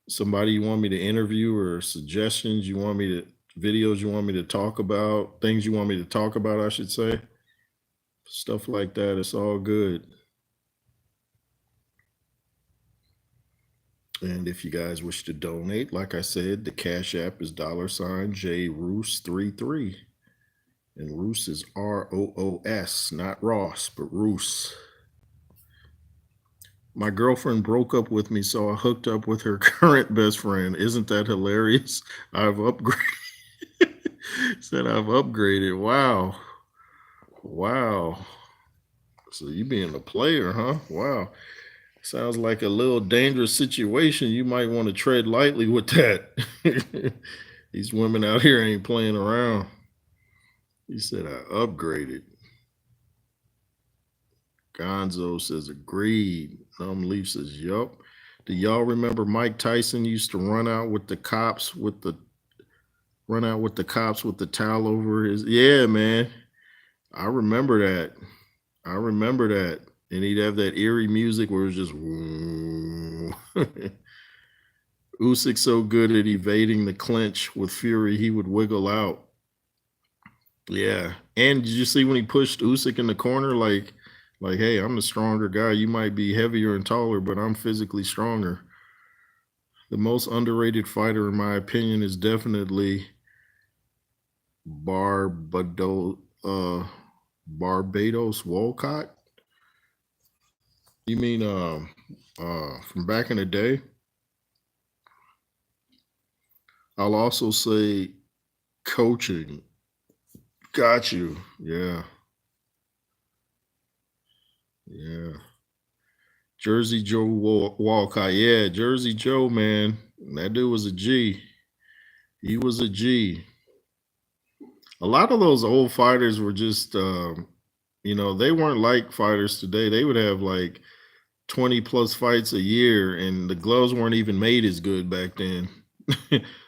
somebody you want me to interview, or suggestions you want me to, videos you want me to talk about, things you want me to talk about, I should say. Stuff like that. It's all good. And if you guys wish to donate, like I said, the Cash App is $JRoos33. And Roos is ROOS, not Ross, but Roos. My girlfriend broke up with me, so I hooked up with her current best friend. Isn't that hilarious? I've upgraded. Said I've upgraded. Wow. Wow. So you being a player, huh? Wow. Sounds like a little dangerous situation. You might want to tread lightly with that. These women out here ain't playing around. He said I upgraded. Gonzo says agreed. Leaf says, yup. Do y'all remember Mike Tyson used to run out with the cops with the towel over his? Yeah, man. I remember that. And he'd have that eerie music where it was just Usyk so good at evading the clinch with Fury, he would wiggle out. Yeah. And did you see when he pushed Usyk in the corner? Like, hey, I'm the stronger guy. You might be heavier and taller, but I'm physically stronger. The most underrated fighter, in my opinion, is definitely Barbados Walcott. You mean from back in the day? I'll also say coaching. Got you. Yeah. Yeah. Jersey Joe Walcott. Yeah, Jersey Joe, man. That dude was a G. He was a G. A lot of those old fighters were just they weren't like fighters today. They would have like 20 plus fights a year, and the gloves weren't even made as good back then.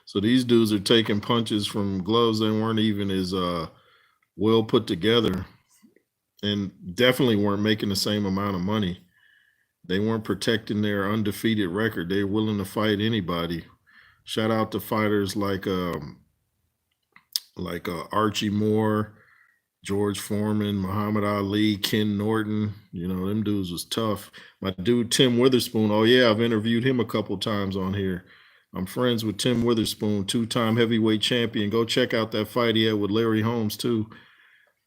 So these dudes are taking punches from gloves that weren't even as well put together, and definitely weren't making the same amount of money. They weren't protecting their undefeated record. They're willing to fight anybody. Shout out to fighters like Archie Moore, George Foreman, Muhammad Ali, Ken Norton. You know, them dudes was tough. My dude Tim Witherspoon. Oh yeah, I've interviewed him a couple times on here. I'm friends with Tim Witherspoon, two-time heavyweight champion. Go check out that fight he had with Larry Holmes too.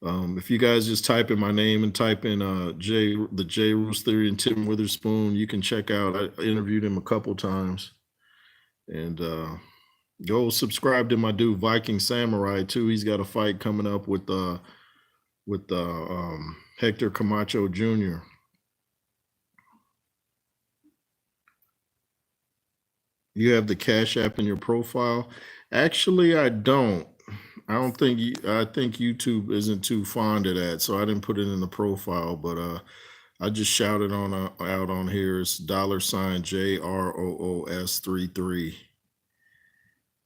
If you guys just type in my name and type in the J Roos Theory and Tim Witherspoon, you can check out. I interviewed him a couple times. And go subscribe to my dude Viking Samurai too. He's got a fight coming up with Hector Camacho Jr. You have the Cash App in your profile. Actually, I don't. I think YouTube isn't too fond of that, so I didn't put it in the profile. But I just shouted on out on here. It's $ JROOS 33.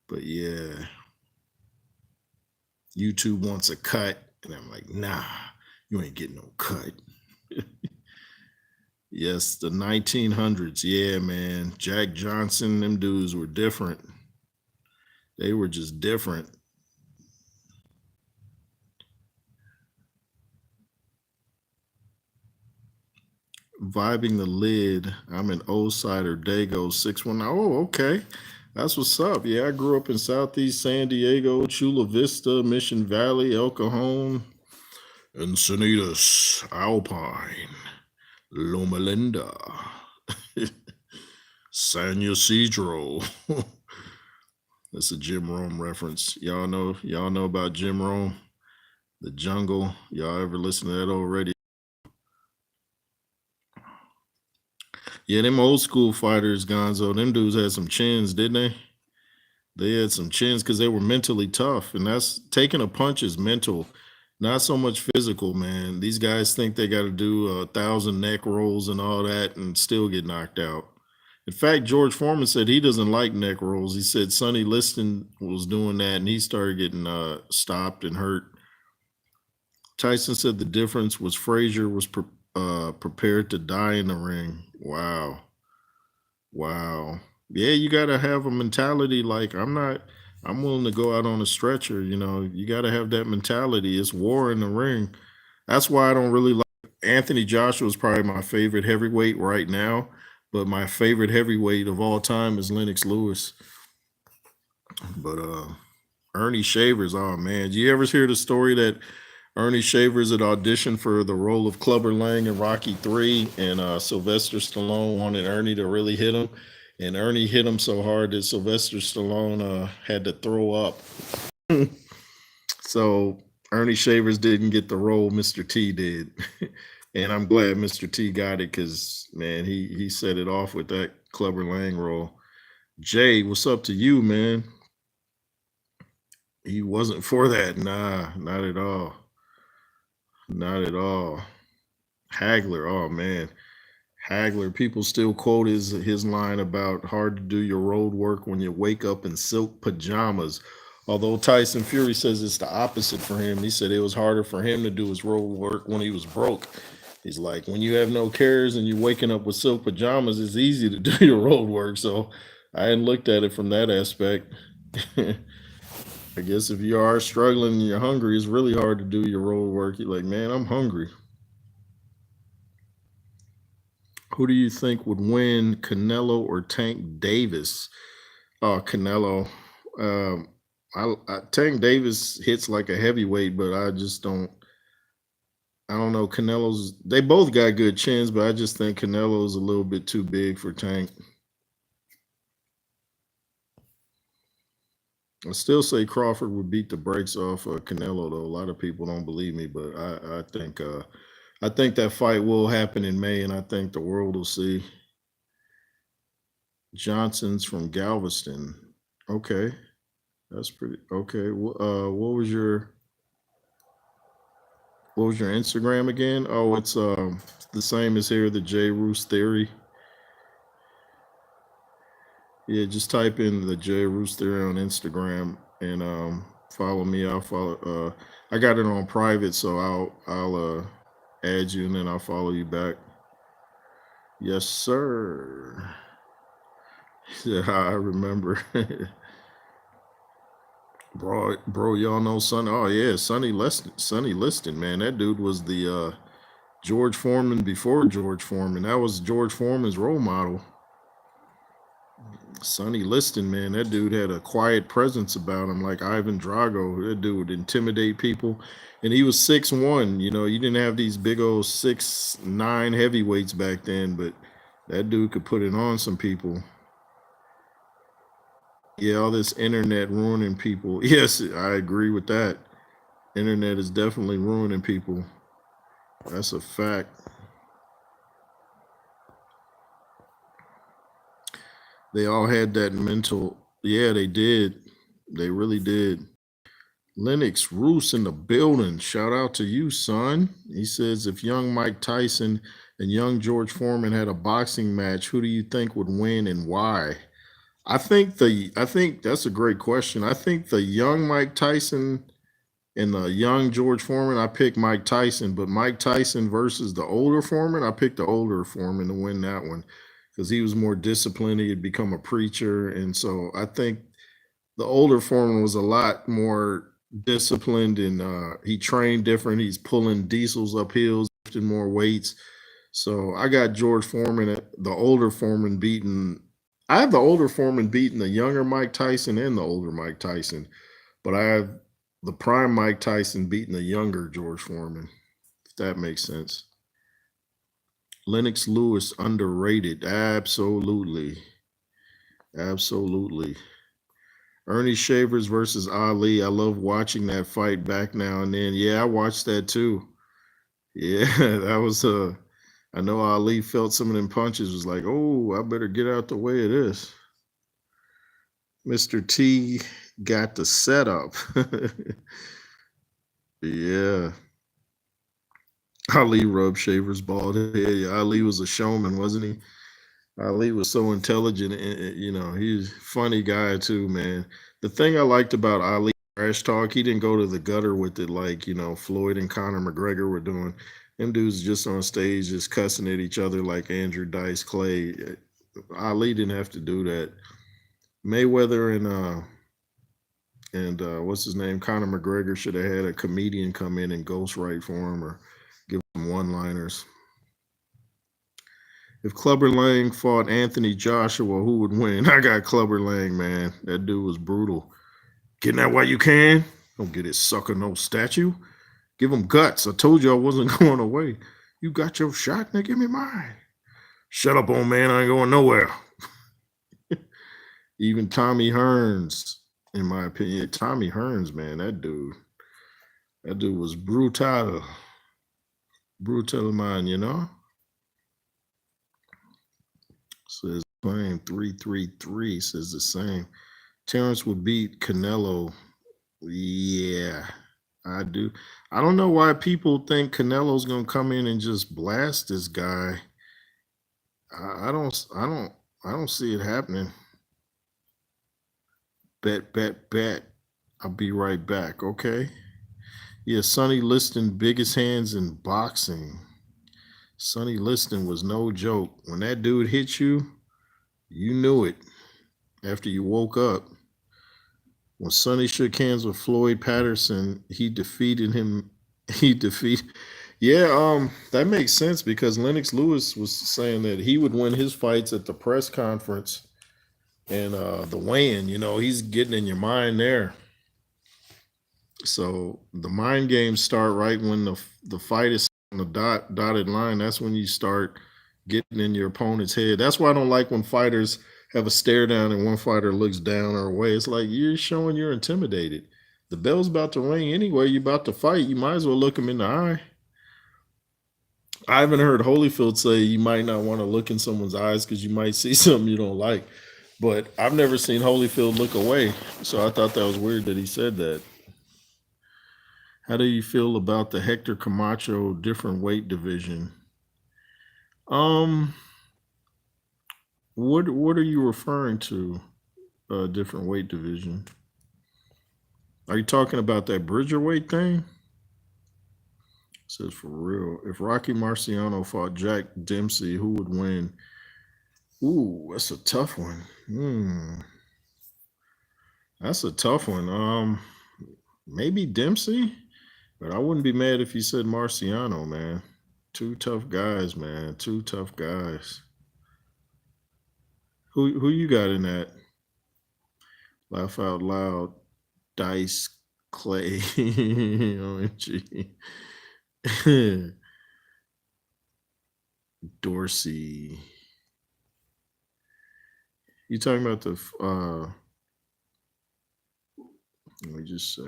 But yeah, YouTube wants a cut, and I'm like, nah, you ain't getting no cut. Yes, the 1900s. Yeah, man. Jack Johnson, them dudes were different. They were just different. Vibing the lid. I'm in Oside or Dago 619. Oh, okay. That's what's up. Yeah, I grew up in Southeast San Diego, Chula Vista, Mission Valley, El Cajon, Encinitas, Alpine, Loma Linda, San Ysidro. That's a Jim Rome reference. Y'all know about Jim Rome, the jungle. Y'all ever listen to that already? Yeah, them old school fighters, Gonzo, them dudes had some chins, didn't they? They had some chins because they were mentally tough. And that's taking a punch is mental, not so much physical, man. These guys think they got to do 1,000 neck rolls and all that and still get knocked out. In fact, George Foreman said he doesn't like neck rolls. He said Sonny Liston was doing that and he started getting stopped and hurt. Tyson said the difference was Frazier was prepared to die in the ring. Wow. Wow. Yeah, you got to have a mentality like I'm willing to go out on a stretcher, You got to have that mentality. It's war in the ring. That's why I don't really like Anthony Joshua is probably my favorite heavyweight right now, but my favorite heavyweight of all time is Lennox Lewis. But Ernie Shavers, oh man, did you ever hear the story that Ernie Shavers had auditioned for the role of Clubber Lang in Rocky 3, and Sylvester Stallone wanted Ernie to really hit him, and Ernie hit him so hard that Sylvester Stallone had to throw up. So Ernie Shavers didn't get the role, Mr. T did. And I'm glad Mr. T got it because, man, he set it off with that Clubber Lang role. Jay, what's up to you, man? He wasn't for that. Nah, not at all. Not at all. Hagler, oh man. Hagler, people still quote his line about hard to do your road work when you wake up in silk pajamas. Although Tyson Fury says it's the opposite for him. He said it was harder for him to do his road work when he was broke. He's like, when you have no cares and you're waking up with silk pajamas, it's easy to do your road work. So I hadn't looked at it from that aspect. I guess if you are struggling and you're hungry, it's really hard to do your road work. You're like, man, I'm hungry. Who do you think would win, Canelo or Tank Davis? Oh, Canelo. Um, Tank Davis hits like a heavyweight, but I just don't. I don't know. They both got good chins, but I just think Canelo's a little bit too big for Tank. I still say Crawford would beat the brakes off Canelo, though. A lot of people don't believe me, but I think that fight will happen in May, and I think the world will see. Johnson's from Galveston. Okay, that's pretty okay. What was your Instagram again? Oh, it's the same as here, the J Roos Theory. Yeah, just type in the J Roos Theory on Instagram and follow me. I'll follow. I got it on private, so I'll add you and then I'll follow you back. Yes, sir. Yeah, I remember. Bro, y'all know Sonny. Oh yeah, Sonny Liston, man. That dude was the George Foreman before George Foreman. That was George Foreman's role model. Sonny Liston, man, that dude had a quiet presence about him, like Ivan Drago. That dude would intimidate people, and he was 6'1". You know, you didn't have these big old 6'9" heavyweights back then, but that dude could put it on some people. Yeah, all this internet ruining people. Yes, I agree with that. Internet is definitely ruining people. That's a fact. They all had that mental. Yeah, they did. They really did. Lennox Roos in the building. Shout out to you, son. He says, if young Mike Tyson and young George Foreman had a boxing match, who do you think would win and why? I think that's a great question. I think the young Mike Tyson and the young George Foreman, I picked Mike Tyson, but Mike Tyson versus the older Foreman, I picked the older Foreman to win that one because he was more disciplined. He had become a preacher. And so I think the older Foreman was a lot more disciplined and he trained different. He's pulling diesels up hills, lifting more weights. So I got George Foreman, the older Foreman beating. I have the older Foreman beating the younger Mike Tyson and the older Mike Tyson, but I have the prime Mike Tyson beating the younger George Foreman, if that makes sense. Lennox Lewis underrated. Absolutely. Absolutely. Ernie Shavers versus Ali. I love watching that fight back now and then. Yeah, I watched that too. Yeah, that was I know Ali felt some of them punches, was like, oh, I better get out the way of this. Mr. T got the setup. Yeah. Ali rubbed Shaver's bald head. Yeah, Ali was a showman, wasn't he? Ali was so intelligent, and you know, he's a funny guy too, man. The thing I liked about Ali trash talk, he didn't go to the gutter with it like, you know, Floyd and Conor McGregor were doing. Them dudes just on stage just cussing at each other like Andrew Dice Clay. Ali didn't have to do that. Mayweather and what's his name, Conor McGregor should have had a comedian come in and ghostwrite for him or give him one-liners. If Clubber Lang fought Anthony Joshua, who would win? I got Clubber Lang, man. That dude was brutal. Getting that while you can. Don't get it, sucker, no statue. Give him guts. I told you I wasn't going away. You got your shot, now give me mine. Shut up, old man. I ain't going nowhere. Even Tommy Hearns, in my opinion. Tommy Hearns, man, that dude was brutal. Brutal man, you know? Says playing 333 says the same. Terrence would beat Canelo. Yeah, I do. I don't know why people think Canelo's gonna come in and just blast this guy. I don't see it happening. Bet. I'll be right back. Okay. Yeah, Sonny Liston, biggest hands in boxing. Sonny Liston was no joke. When that dude hit you, you knew it after you woke up. When Sonny shook hands with Floyd Patterson, he defeated him. Yeah, that makes sense because Lennox Lewis was saying that he would win his fights at the press conference and the weigh-in. You know, he's getting in your mind there. So the mind games start right when the fight is on the dotted line, that's when you start getting in your opponent's head. That's why I don't like when fighters have a stare down and one fighter looks down or away. It's like you're showing you're intimidated. The bell's about to ring anyway. You're about to fight. You might as well look him in the eye. I haven't heard Holyfield say you might not want to look in someone's eyes because you might see something you don't like. But I've never seen Holyfield look away. So I thought that was weird that he said that. How do you feel about the Hector Camacho different weight division? Um, what are you referring to? Different weight division. Are you talking about that Bridger weight thing? It says for real. If Rocky Marciano fought Jack Dempsey, who would win? Ooh, that's a tough one. That's a tough one. Maybe Dempsey, but I wouldn't be mad if you said Marciano, man. Two tough guys, man. Two tough guys. Who you got in that? Laugh out loud. Dice Clay. OMG. Dorsey. You talking about the let me just say.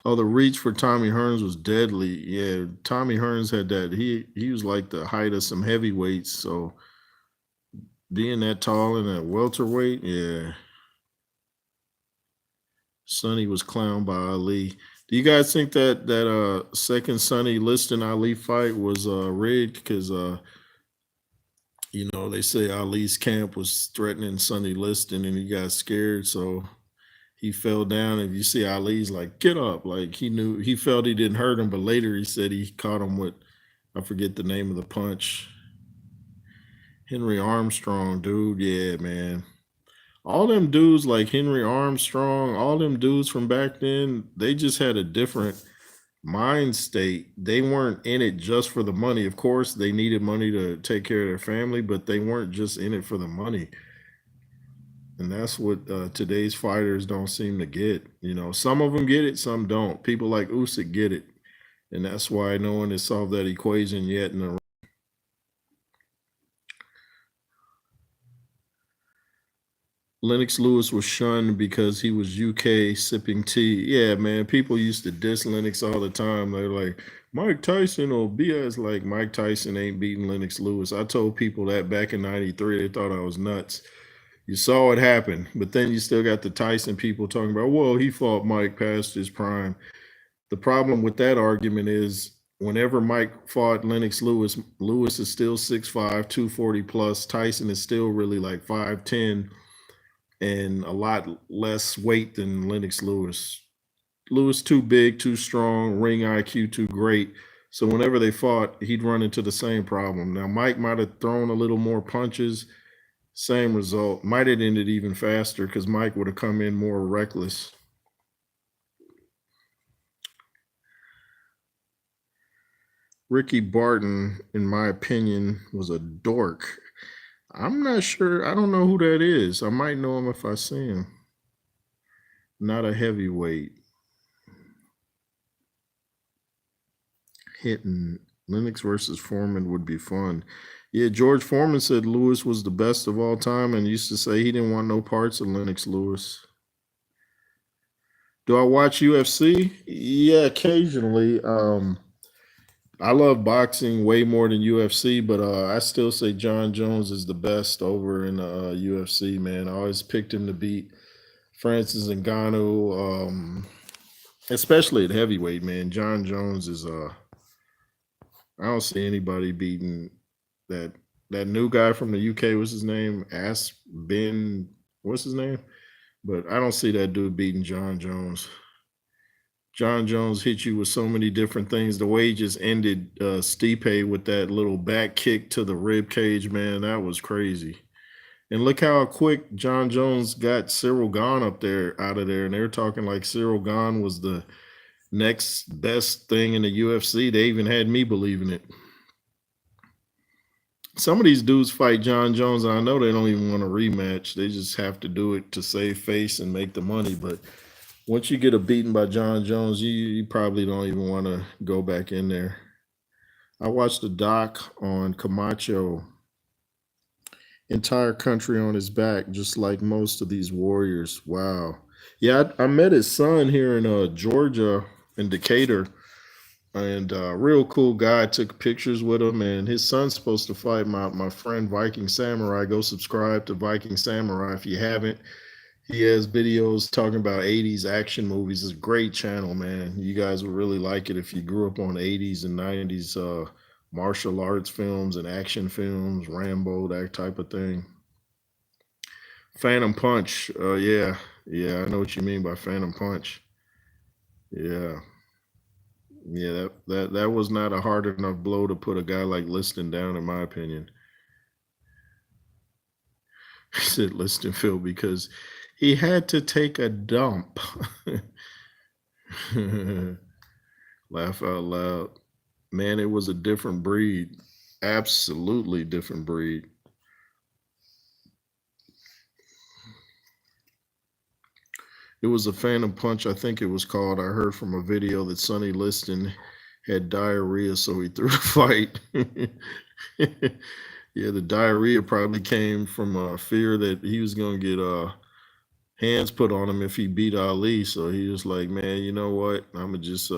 Oh, the reach for Tommy Hearns was deadly. Yeah, Tommy Hearns had that. He was like the height of some heavyweights. So being that tall and that welterweight, yeah. Sonny was clowned by Ali. Do you guys think that second Sonny Liston Ali fight was rigged? Because they say Ali's camp was threatening Sonny Liston and he got scared, so he fell down. If you see Ali's like, get up, like he felt he didn't hurt him, but later he said he caught him with, I forget the name of the punch. Henry Armstrong, dude, yeah, man. All them dudes like Henry Armstrong, all them dudes from back then, they just had a different mind state. They weren't in it just for the money. Of course, they needed money to take care of their family, but they weren't just in it for the money. And that's what today's fighters don't seem to get. Some of them get it, some don't. People like Usyk get it, and that's why no one has solved that equation yet in the Lennox Lewis was shunned because he was UK sipping tea. Yeah, man, people used to diss Lennox all the time. They're like, Mike Tyson or BS. Like, Mike Tyson ain't beating Lennox Lewis. I told people that back in 93. They thought I was nuts. You saw it happen, but then you still got the Tyson people talking about, well, he fought Mike past his prime. The problem with that argument is whenever Mike fought Lennox Lewis, Lewis is still 6'5", 240 plus. Tyson is still really like 5'10", and a lot less weight than Lennox Lewis. Lewis too big, too strong, ring IQ too great. So whenever they fought, he'd run into the same problem. Now, Mike might have thrown a little more punches, same result. Might have ended even faster because Mike would have come in more reckless. Ricky Barton, in my opinion, was a dork. I'm not sure. I don't know who that is. I might know him if I see him. Not a heavyweight. Hitting Lennox versus Foreman would be fun. Yeah, George Foreman said Lewis was the best of all time and used to say he didn't want no parts of Lennox Lewis. Do I watch UFC? Yeah, occasionally. I love boxing way more than UFC, but I still say Jon Jones is the best over in UFC, man. I always picked him to beat Francis Ngannou, especially at heavyweight, man. Jon Jones is I don't see anybody beating that new guy from the UK. What's his name? Ben. What's his name? But I don't see that dude beating Jon Jones. Jon Jones hit you with so many different things. The way he just ended Stipe with that little back kick to the rib cage, man, that was crazy. And look how quick Jon Jones got Cyril Gahn up there out of there. And they're talking like Cyril Gahn was the next best thing in the UFC. They even had me believing it. Some of these dudes fight Jon Jones, and I know they don't even want a rematch. They just have to do it to save face and make the money. But once you get a beaten by Jon Jones, you probably don't even want to go back in there. I watched a doc on Camacho, entire country on his back, just like most of these warriors. Wow. Yeah, I met his son here in Georgia, in Decatur, and real cool guy. Took pictures with him, and his son's supposed to fight my friend Viking Samurai. Go subscribe to Viking Samurai if you haven't. He has videos talking about 80s action movies. It's a great channel, man. You guys would really like it if you grew up on 80s and 90s martial arts films and action films, Rambo, that type of thing. Phantom Punch. Yeah. Yeah, I know what you mean by Phantom Punch. Yeah. Yeah, that was not a hard enough blow to put a guy like Liston down, in my opinion. He said Listenfield because he had to take a dump. Laugh out loud. Man, it was a different breed. Absolutely different breed. It was a Phantom Punch, I think it was called. I heard from a video that Sonny Liston had diarrhea, so he threw the fight. Yeah, the diarrhea probably came from fear that he was going to get hands put on him if he beat Ali. So he was like, man, you know what? I'm going to just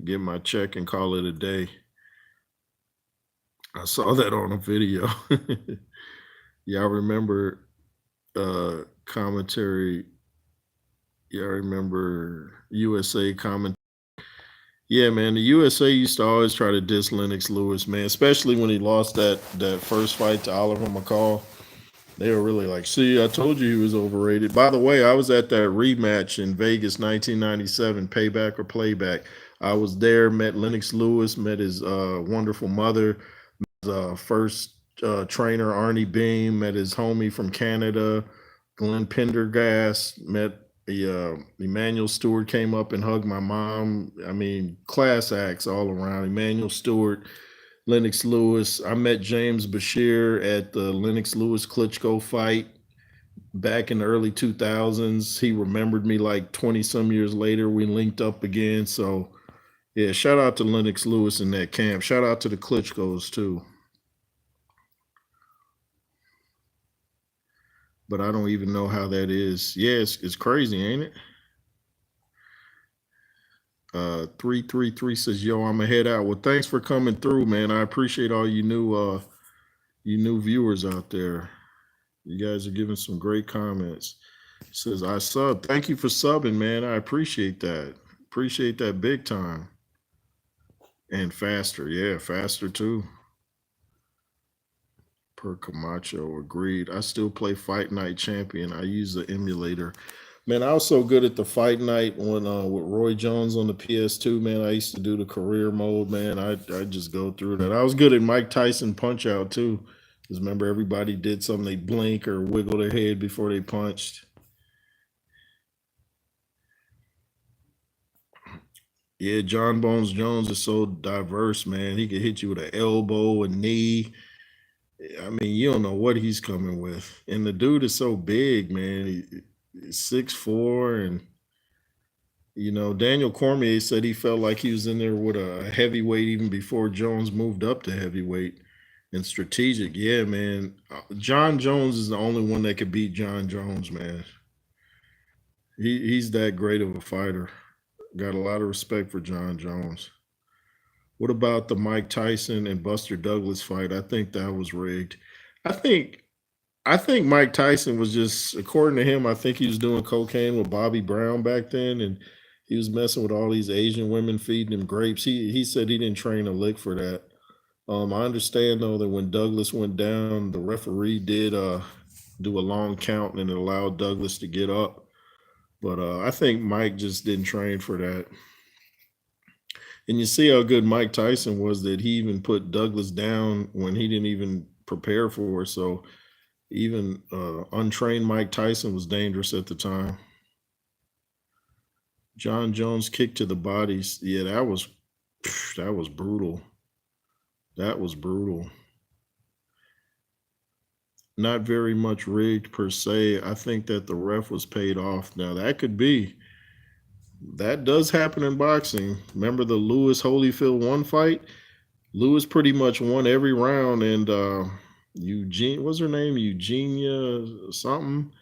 get my check and call it a day. I saw that on a video. Yeah, I remember commentary. Yeah, I remember USA comment. Yeah, man, the USA used to always try to diss Lennox Lewis, man, especially when he lost that first fight to Oliver McCall. They were really like, see, I told you he was overrated. By the way, I was at that rematch in Vegas 1997, payback or playback. I was there, met Lennox Lewis, met his wonderful mother, his first trainer, Arnie Beam, met his homie from Canada, Glenn Pendergast, met Emmanuel Stewart came up and hugged my mom. I mean, class acts all around. Emmanuel Stewart, Lennox Lewis. I met James Bashir at the Lennox Lewis Klitschko fight back in the early 2000s. He remembered me like 20 some years later. We linked up again. So, yeah, shout out to Lennox Lewis in that camp. Shout out to the Klitschkos too. But I don't even know how that is. Yeah, it's crazy, ain't it? 333 says, yo, I'm gonna head out. Well, thanks for coming through, man. I appreciate all you new viewers out there. You guys are giving some great comments. Says I sub. Thank you for subbing, man. I appreciate that. Appreciate that big time. And faster, yeah, faster too. Per Camacho, agreed. I still play Fight Night Champion. I use the emulator. Man, I was so good at the Fight Night when with Roy Jones on the PS2. Man, I used to do the career mode. Man, I just go through that. I was good at Mike Tyson Punch Out too. Because remember, everybody did something. They blink or wiggle their head before they punched. Yeah, John Bones Jones is so diverse, man. He can hit you with an elbow, a knee. I mean, you don't know what he's coming with. And the dude is so big, man. He's 6'4", and Daniel Cormier said he felt like he was in there with a heavyweight even before Jones moved up to heavyweight. And strategic, yeah, man. Jon Jones is the only one that could beat Jon Jones, man. He's that great of a fighter. Got a lot of respect for Jon Jones. What about the Mike Tyson and Buster Douglas fight? I think that was rigged. I think I think Mike Tyson was just, according to him, I think he was doing cocaine with Bobby Brown back then, and he was messing with all these Asian women feeding him grapes. He said he didn't train a lick for that. I understand though that when Douglas went down, the referee did do a long count and it allowed Douglas to get up. But I think Mike just didn't train for that. And you see how good Mike Tyson was that he even put Douglas down when he didn't even prepare for it. So even untrained Mike Tyson was dangerous at the time. Jon Jones kick to the bodies. Yeah, that was brutal. That was brutal. not very much rigged per se. I think that the ref was paid off. Now that could be. That does happen in boxing. Remember the Lewis Holyfield one fight? Lewis pretty much won every round, and Eugene, what's her name? Eugenia something.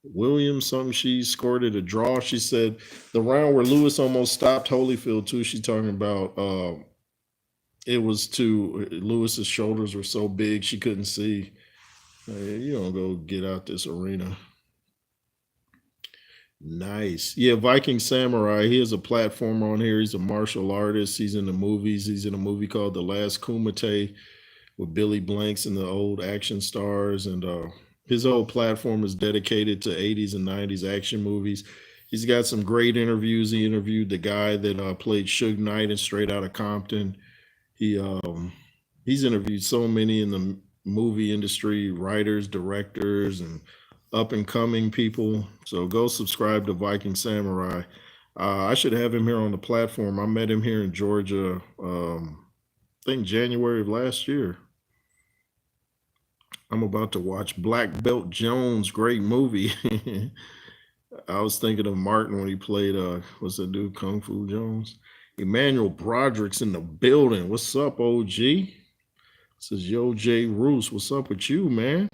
Williams, something. She scored it a draw. She said the round where Lewis almost stopped Holyfield too. She's talking about it was too Lewis's shoulders were so big she couldn't see. You don't go get out this arena. Nice. Yeah, Viking Samurai. He has a platform on here. He's a martial artist. He's in the movies. He's in a movie called The Last Kumite with Billy Blanks and the old action stars. And his whole platform is dedicated to 80s and 90s action movies. He's got some great interviews. He interviewed the guy that played Suge Knight in Straight Outta Compton. He's interviewed so many in the movie industry, writers, directors, and up and coming people. So go subscribe to Viking Samurai. I should have him here on the platform. I met him here in Georgia, I think January of last year. I'm about to watch Black Belt Jones, great movie. I was thinking of Martin when he played what's that dude, Kung Fu Jones? Emmanuel Broderick's in the building. What's up, OG? Says Yo J Roos. What's up with you, man?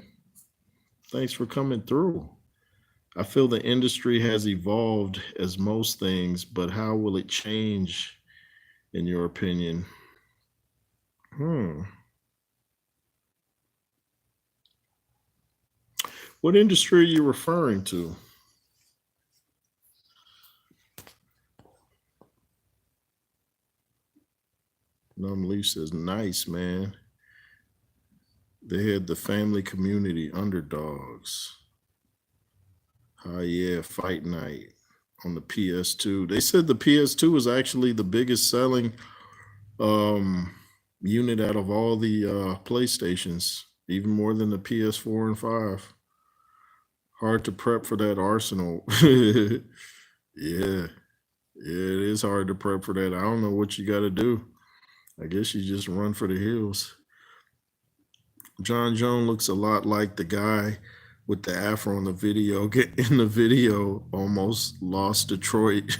Thanks for coming through. I feel the industry has evolved as most things, but how will it change in your opinion? What industry are you referring to? Leaf says, nice, man. They had the family community underdogs. Yeah, Fight Night on the PS2. They said the PS2 was actually the biggest selling unit out of all the PlayStations, even more than the PS4 and 5. Hard to prep for that arsenal. Yeah, it is hard to prep for that. I don't know what you got to do. I guess you just run for the hills. Jon Jones looks a lot like the guy with the afro in the video. In the video, almost lost Detroit.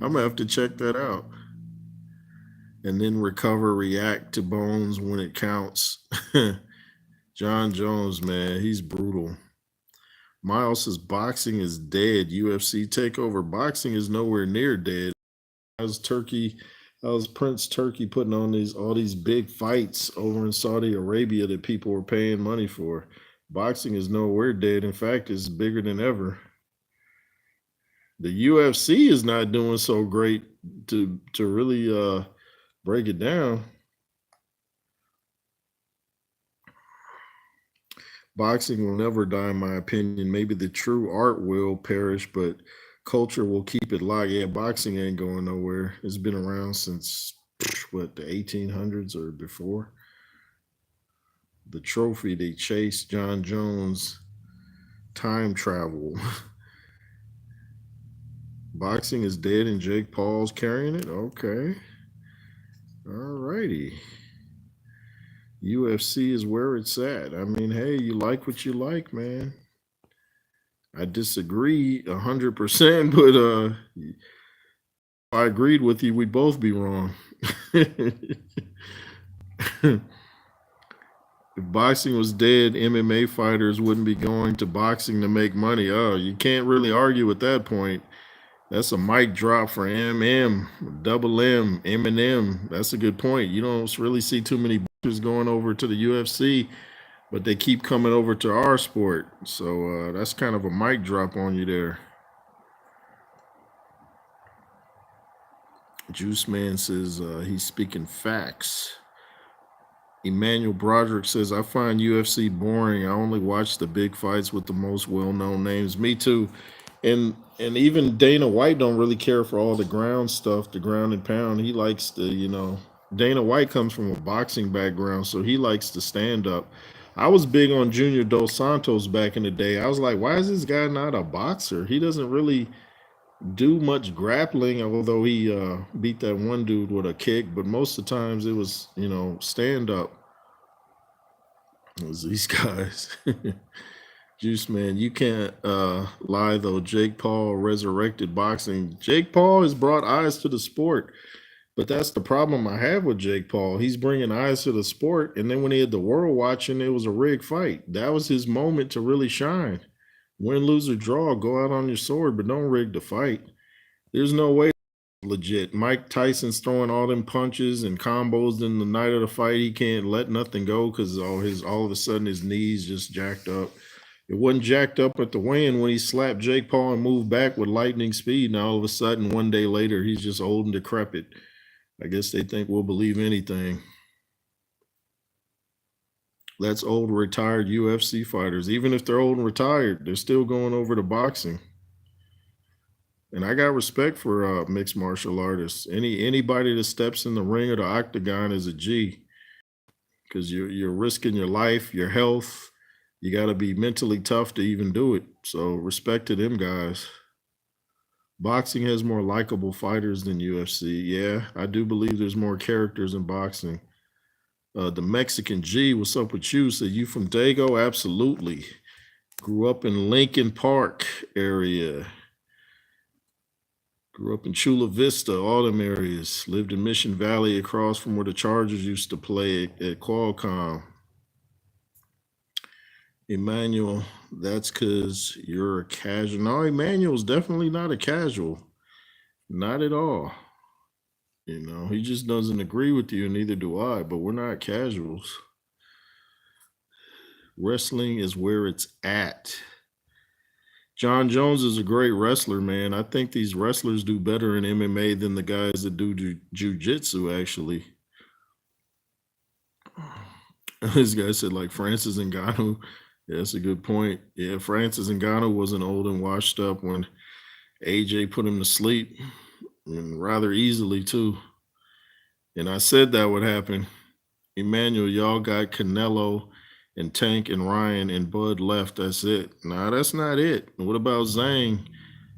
I'm gonna have to check that out. And then recover, react to bones when it counts. Jon Jones, man, he's brutal. Miles says boxing is dead. UFC takeover. Boxing is nowhere near dead. How's Prince Turkey putting on all these big fights over in Saudi Arabia that people were paying money for? Boxing is nowhere dead. In fact, it's bigger than ever. The UFC is not doing so great to really break it down. Boxing will never die, in my opinion. Maybe the true art will perish, but culture will keep it alive. Yeah, boxing ain't going nowhere. It's been around since what, the 1800s or before. The trophy they chased, Jon Jones, time travel. Boxing is dead and Jake Paul's carrying it. Okay. All righty. UFC is where it's at. I mean, hey, you like what you like, man. I disagree 100%, but if I agreed with you, we'd both be wrong. If boxing was dead, MMA fighters wouldn't be going to boxing to make money. Oh, you can't really argue with that point. That's a mic drop for Double M, Eminem. That's a good point. You don't really see too many boxers going over to the UFC, but they keep coming over to our sport. So that's kind of a mic drop on you there. Juice Man says he's speaking facts. Emmanuel Broderick says, I find UFC boring. I only watch the big fights with the most well-known names. Me too. And even Dana White don't really care for all the ground stuff, the ground and pound. He likes the, Dana White comes from a boxing background, so he likes to stand up. I was big on Junior Dos Santos back in the day. I was like, why is this guy not a boxer? He doesn't really do much grappling, although he beat that one dude with a kick, but most of the times it was, stand up. These guys. Juice man, you can't lie though. Jake Paul resurrected boxing. Jake Paul has brought eyes to the sport, but that's the problem I have with Jake Paul. He's bringing eyes to the sport, and then when he had the world watching, it was a rigged fight. That was his moment to really shine. Win, lose, or draw, go out on your sword, but don't rig the fight. There's no way legit. Mike Tyson's throwing all them punches and combos in the night of the fight. He can't let nothing go because all of a sudden his knees just jacked up. It wasn't jacked up at the weigh-in when he slapped Jake Paul and moved back with lightning speed. Now all of a sudden, one day later, he's just old and decrepit. I guess they think we'll believe anything. That's old retired UFC fighters. Even if they're old and retired, they're still going over to boxing. And I got respect for mixed martial artists. Anybody that steps in the ring or the octagon is a G, because you're risking your life, your health. You got to be mentally tough to even do it. So respect to them guys. Boxing has more likable fighters than UFC. Yeah, I do believe there's more characters in boxing. The Mexican G, what's up with you? So you from Dago? Absolutely. Grew up in Lincoln Park area. Grew up in Chula Vista, all them areas. Lived in Mission Valley across from where the Chargers used to play at Qualcomm. Emmanuel, that's because you're a casual. No, Emmanuel's definitely not a casual. Not at all. You know, he just doesn't agree with you, and neither do I, but we're not casuals. Wrestling is where it's at. Jon Jones is a great wrestler, man. I think these wrestlers do better in MMA than the guys that do jiu-jitsu, actually. This guy said, like, Francis Ngannou. Yeah, that's a good point. Yeah, Francis Ngannou wasn't old and washed up when AJ put him to sleep, and rather easily, too. And I said that would happen. Emmanuel, y'all got Canelo and Tank and Ryan and Bud left. That's it. Nah, that's not it. What about Zhang?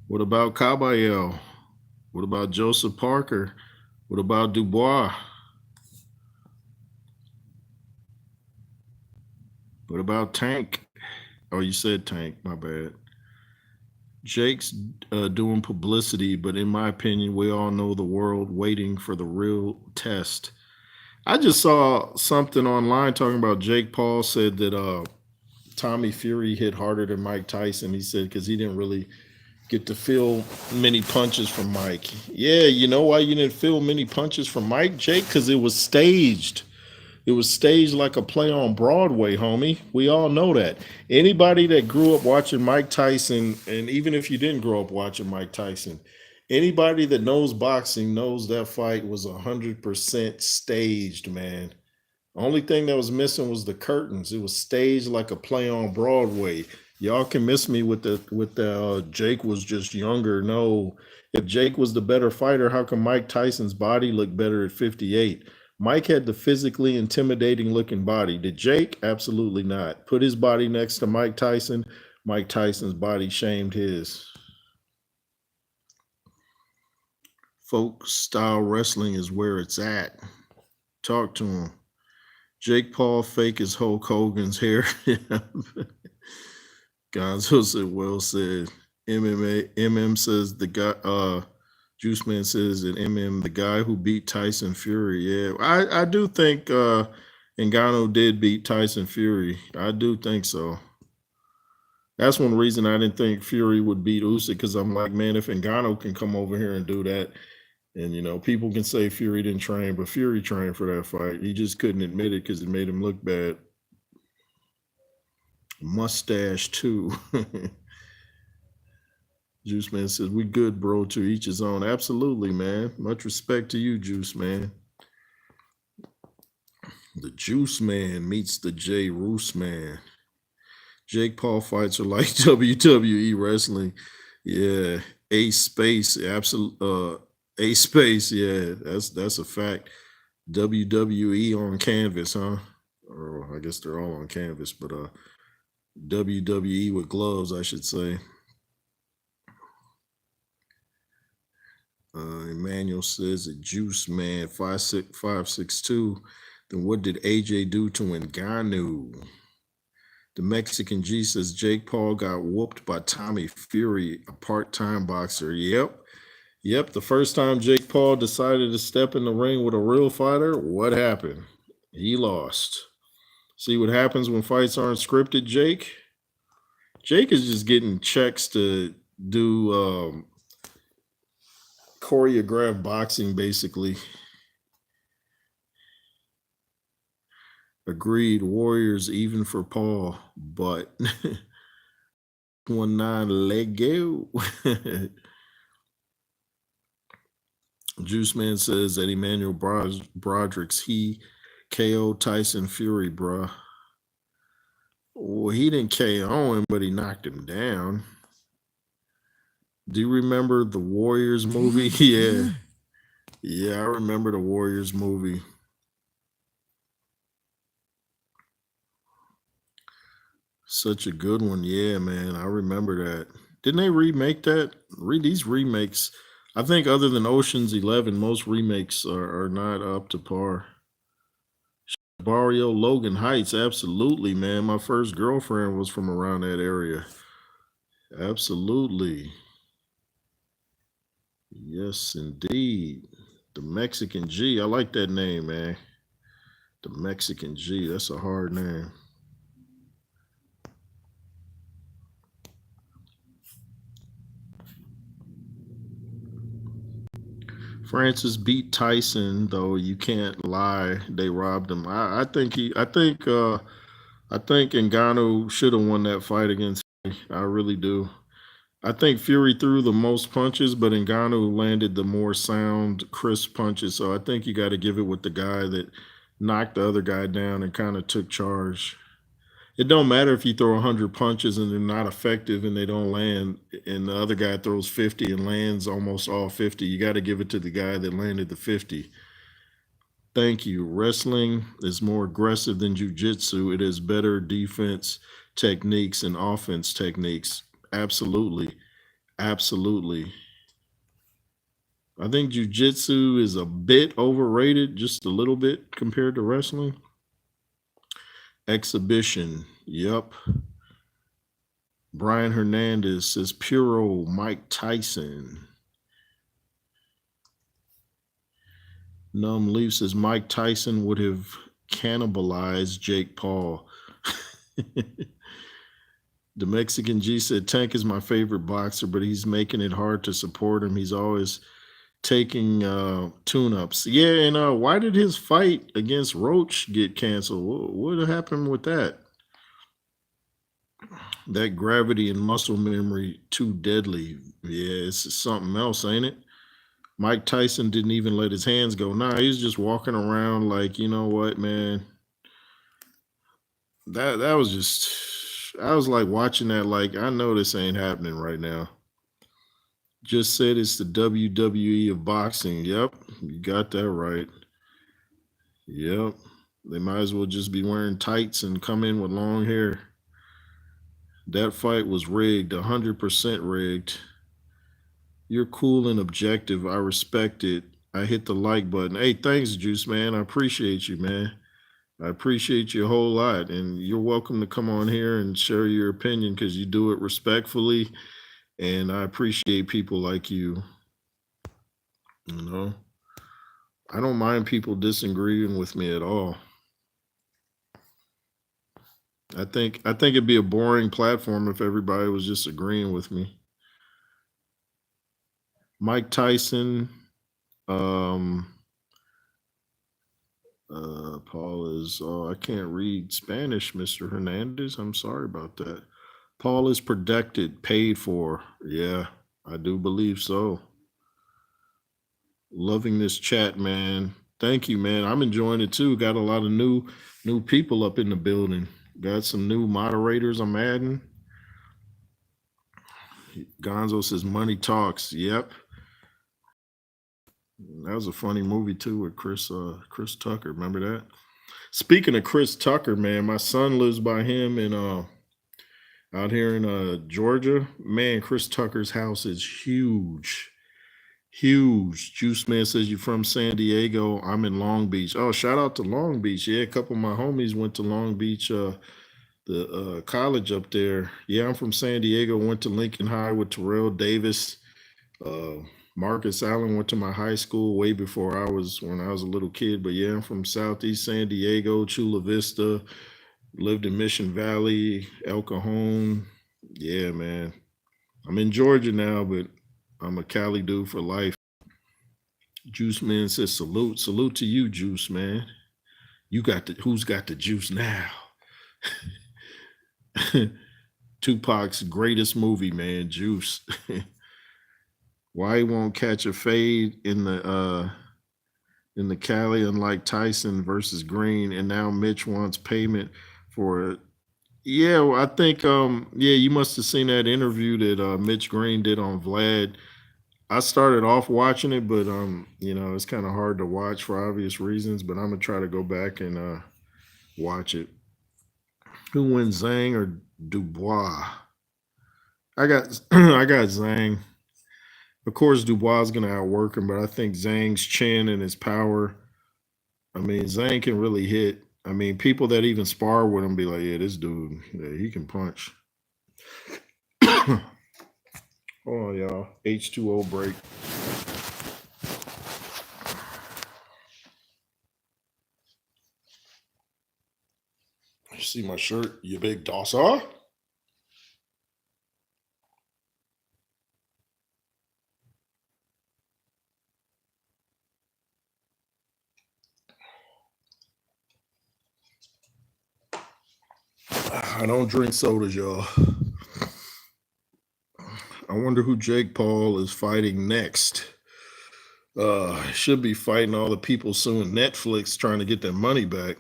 What about Caballero? What about Joseph Parker? What about Dubois? What about Tank? Oh, you said Tank. My bad. Jake's doing publicity, but in my opinion, we all know the world waiting for the real test. I just saw something online talking about Jake Paul said that Tommy Fury hit harder than Mike Tyson. He said because he didn't really get to feel many punches from Mike. Yeah, you know why you didn't feel many punches from Mike, Jake? Because it was staged. It was staged like a play on Broadway, homie. We all know that. Anybody that grew up watching Mike Tyson, and even if you didn't grow up watching Mike Tyson, anybody that knows boxing knows that fight was 100% staged, man. The only thing that was missing was the curtains. It was staged like a play on Broadway. Y'all can miss me with the Jake was just younger. No, if Jake was the better fighter, how come Mike Tyson's body looked better at 58? Mike had the physically intimidating looking body. Did Jake? Absolutely not. Put his body next to Mike Tyson. Mike Tyson's body shamed his. Folk style wrestling is where it's at. Talk to him. Jake Paul fake as Hulk Hogan's hair. Gonzo said, well said. MM says the guy, Juice Man says that the guy who beat Tyson Fury. Yeah, I do think Ngannou did beat Tyson Fury. I do think so. That's one reason I didn't think Fury would beat Usyk, because I'm like, man, if Ngannou can come over here and do that, and you know, people can say Fury didn't train, but Fury trained for that fight. He just couldn't admit it because it made him look bad. Mustache too. Juice Man says, we good, bro, to each his own. Absolutely, man. Much respect to you, Juice Man. The Juice Man meets the J Roos Man. Jake Paul fights are like WWE wrestling. Yeah. A space, absolute A space, yeah. That's a fact. WWE on canvas, huh? Or I guess they're all on canvas, but WWE with gloves, I should say. Emmanuel says a Juice Man 5'6", 5'6" 2. Then what did AJ do to Ngannou? The Mexican G says Jake Paul got whooped by Tommy Fury, a part-time boxer. Yep. Yep. The first time Jake Paul decided to step in the ring with a real fighter, what happened? He lost. See what happens when fights aren't scripted, Jake? Jake is just getting checks to do choreographed boxing, basically. Agreed. Warriors even for Paul, but 19 leg go. Juice Man says that Emmanuel Broderick's he KO Tyson Fury, bruh. Well, he didn't KO him, but he knocked him down. Do you remember the Warriors movie? Yeah. Yeah, I remember the Warriors movie. Such a good one. Yeah, man. I remember that. Didn't they remake that? These remakes, I think other than Ocean's 11, most remakes are not up to par. Barrio Logan Heights, absolutely, man. My first girlfriend was from around that area. Absolutely. Yes, indeed. The Mexican G. I like that name, man. The Mexican G. That's a hard name. Francis beat Tyson, though you can't lie. They robbed him. I think Ngannou should have won that fight against me. I really do. I think Fury threw the most punches, but Ngannou landed the more sound, crisp punches. So I think you got to give it with the guy that knocked the other guy down and kind of took charge. It don't matter if you throw 100 punches and they're not effective and they don't land, and the other guy throws 50 and lands almost all 50. You got to give it to the guy that landed the 50. Thank you. Wrestling is more aggressive than jujitsu. It has better defense techniques and offense techniques. Absolutely. Absolutely. I think jujitsu is a bit overrated, just a little bit compared to wrestling. Exhibition. Yep. Brian Hernandez says Puro Mike Tyson. Numb Leaf says Mike Tyson would have cannibalized Jake Paul. The Mexican G said Tank is my favorite boxer, but he's making it hard to support him. He's always taking tune-ups. Yeah, and why did his fight against Roach get canceled? What happened with that? That gravity and muscle memory too deadly. Yeah, it's something else, ain't it? Mike Tyson didn't even let his hands go. Nah, he's just walking around like, you know what, man? That was just I was like watching that like I know this ain't happening right now. Just said it's the WWE of boxing. Yep, you got that right. Yep. They might as well just be wearing tights and come in with long hair. That fight was rigged, 100% rigged. You're cool and objective. I respect it. I hit the like button. Hey, thanks, Juice Man. I appreciate you, man. I appreciate you a whole lot. And you're welcome to come on here and share your opinion because you do it respectfully. And I appreciate people like you. You know, I don't mind people disagreeing with me at all. I think it'd be a boring platform if everybody was just agreeing with me. Mike Tyson, um, Paul is, I can't read Spanish, Mr. Hernandez. I'm sorry about that. Paul is protected, paid for. Yeah, I do believe so. Loving this chat, man. Thank you, man. I'm enjoying it too. Got a lot of new people up in the building. Got some new moderators I'm adding. Gonzo says money talks. Yep. That was a funny movie too with Chris Tucker. Remember that? Speaking of Chris Tucker, man, my son lives by him in out here in Georgia. Man, Chris Tucker's house is huge. Huge. Juice Man says you're from San Diego. I'm in Long Beach. Oh, shout out to Long Beach. Yeah, a couple of my homies went to Long Beach the college up there. Yeah, I'm from San Diego. Went to Lincoln High with Terrell Davis. Uh, Marcus Allen went to my high school way before when I was a little kid. But yeah, I'm from Southeast San Diego, Chula Vista. Lived in Mission Valley, El Cajon. Yeah, man. I'm in Georgia now, but I'm a Cali dude for life. Juice Man says salute. Salute to you, Juice Man. You got who's got the juice now? Tupac's greatest movie, man, Juice. Why he won't catch a fade in the Cali, unlike Tyson versus Green, and now Mitch wants payment for it. Yeah, well, I think yeah, you must have seen that interview that Mitch Green did on Vlad. I started off watching it, but it's kind of hard to watch for obvious reasons. But I'm gonna try to go back and watch it. Who wins, Zhang or Dubois? I got I got Zhang. Of course, Dubois is gonna outwork him, but I think Zhang's chin and his power. I mean, Zhang can really hit. I mean, people that even spar with him be like, "Yeah, this dude, yeah, he can punch." Hold on, y'all. H2O break. You see my shirt, you big dosser? I don't drink sodas, y'all. I wonder who Jake Paul is fighting next. Should be fighting all the people suing Netflix trying to get their money back.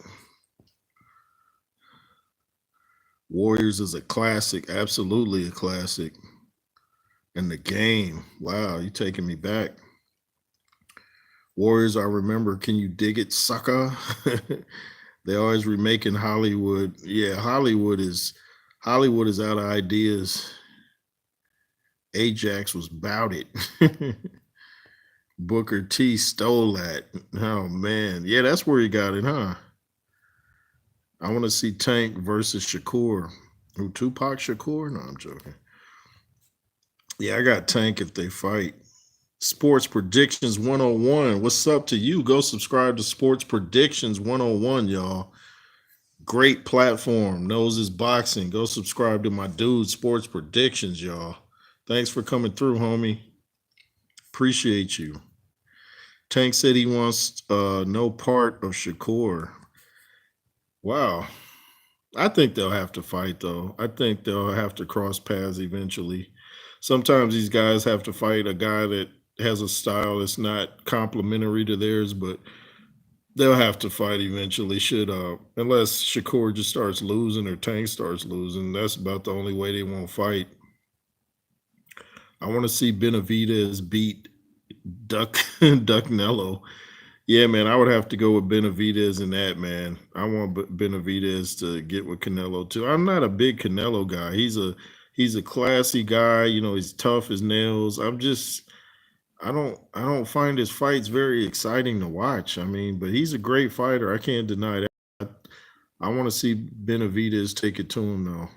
Warriors is a classic, absolutely a classic. And the game, wow, you taking me back. Warriors, I remember. Can you dig it, sucker? They always remaking Hollywood. Yeah, Hollywood is out of ideas. Ajax was bout it. Booker T stole that. Oh man, yeah, that's where he got it, huh? I want to see Tank versus Shakur. Who, Tupac Shakur? No, I'm joking. Yeah, I got Tank if they fight. Sports Predictions 101. What's up to you? Go subscribe to Sports Predictions 101, y'all. Great platform. Knows his boxing. Go subscribe to my dude, Sports Predictions, y'all. Thanks for coming through, homie. Appreciate you. Tank said he wants no part of Shakur. Wow. I think they'll have to fight, though. I think they'll have to cross paths eventually. Sometimes these guys have to fight a guy that has a style that's not complementary to theirs, but they'll have to fight eventually. Should unless Shakur just starts losing or Tank starts losing, that's about the only way they won't fight. I want to see Benavidez beat Ducknello. Yeah, man, I would have to go with Benavidez in that, man. I want Benavidez to get with Canelo too. I'm not a big Canelo guy. He's a classy guy. He's tough as nails. I don't find his fights very exciting to watch. I mean, but he's a great fighter. I can't deny that. I want to see Benavidez take it to him though.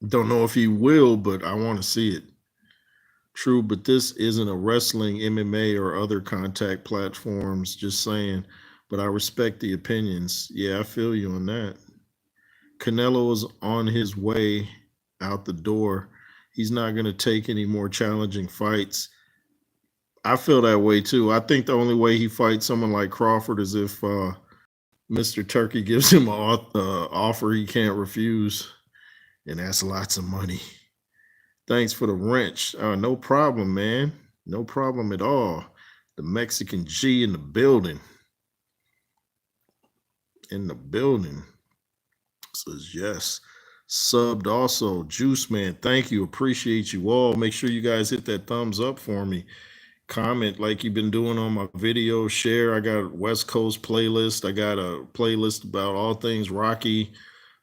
Don't know if he will, but I want to see it. True, but this isn't a wrestling, MMA, or other contact platforms. Just saying. But I respect the opinions. Yeah, I feel you on that. Canelo is on his way out the door. He's not going to take any more challenging fights. I feel that way too. I think the only way he fights someone like Crawford is if Mr. Turkey gives him an offer he can't refuse, and that's lots of money. Thanks for the wrench. No problem, man. No problem at all. The Mexican G in the building. In the building. Says yes. Subbed also. Juice Man, thank you. Appreciate you all. Make sure you guys hit that thumbs up for me. Comment like you've been doing on my video. Share. I got a West Coast playlist. I got a playlist about all things Rocky.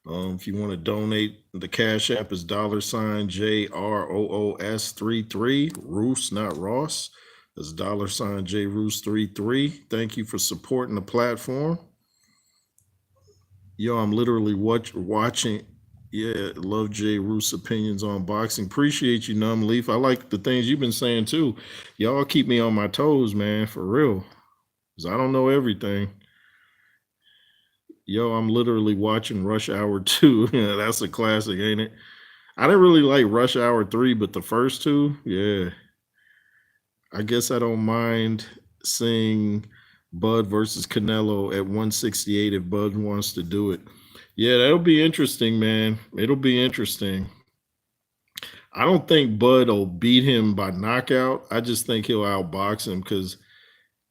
If you want to donate, the Cash App is $JROOS33. Roos, not Ross. That's $JRoos33. Thank you for supporting the platform. Yo, I'm literally watching. Yeah, love Jay Roos' opinions on boxing. Appreciate you, Numb Leaf. I like the things you've been saying too. Y'all keep me on my toes, man, for real. Cause I don't know everything. Yo, I'm literally watching Rush Hour 2. Yeah, that's a classic, ain't it? I didn't really like Rush Hour 3, but the first two, yeah. I guess I don't mind seeing Bud versus Canelo at 168 if Bud wants to do it. Yeah, that'll be interesting, man. It'll be interesting. I don't think Bud will beat him by knockout. I just think he'll outbox him because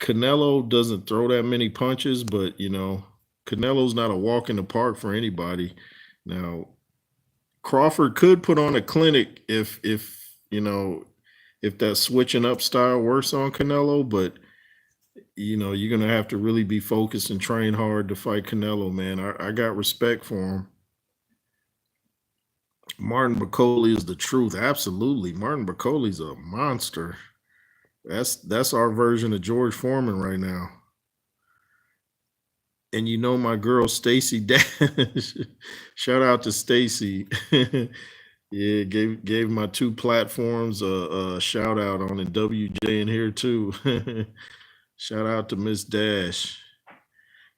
Canelo doesn't throw that many punches, but Canelo's not a walk in the park for anybody. Now, Crawford could put on a clinic if that switching up style works on Canelo, but you're gonna have to really be focused and train hard to fight Canelo, man. I got respect for him. Martin Bacoli is the truth. Absolutely. Martin Bacoli's a monster. That's our version of George Foreman right now. And my girl Stacy Dash. Shout out to Stacy. Yeah, gave my two platforms a shout out on the WJ in here too. Shout out to Miss Dash.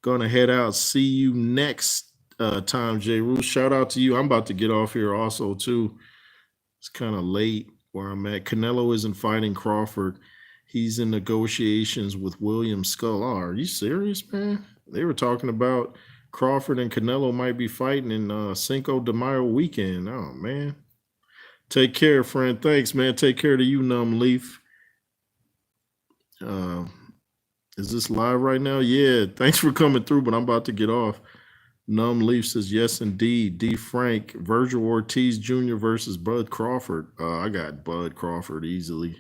Gonna head out. See you next time, J. Roos. Shout out to you. I'm about to get off here also too. It's kind of late where I'm at. Canelo isn't fighting Crawford. He's in negotiations with William Skull. Oh, are you serious, man? They were talking about Crawford and Canelo might be fighting in Cinco de Mayo weekend. Oh, man. Take care, friend. Thanks, man. Take care to you, Numb Leaf. Uh, is this live right now? Yeah. Thanks for coming through, but I'm about to get off. Numb Leaf says, yes, indeed. D. Frank, Virgil Ortiz Jr. versus Bud Crawford. I got Bud Crawford easily.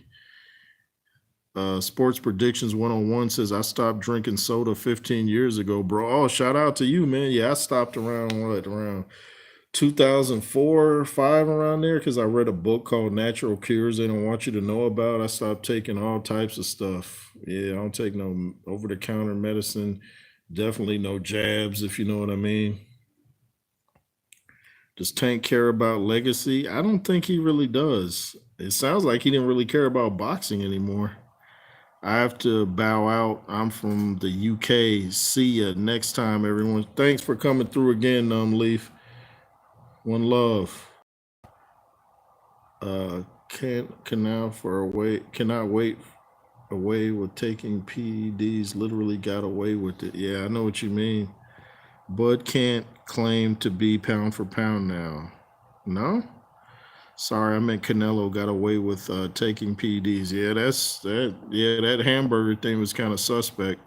Sports Predictions 101 says, I stopped drinking soda 15 years ago, bro. Oh, shout out to you, man. Yeah, I stopped around 2004 or 5 around there because I read a book called Natural Cures They Don't Want You to Know About. I stopped taking all types of stuff. Yeah, I don't take no over-the-counter medicine. Definitely no jabs, if you know what I mean. Does Tank care about legacy? I don't think he really does. It sounds like he didn't really care about boxing anymore. I have to bow out. I'm from the UK. See ya next time, everyone. Thanks for coming through again, Leaf. One love. Cannot wait away with taking PEDs. Literally got away with it. Yeah, I know what you mean. Bud can't claim to be pound for pound now. No? Sorry, I meant Canelo got away with taking PEDs. Yeah, that hamburger thing was kind of suspect.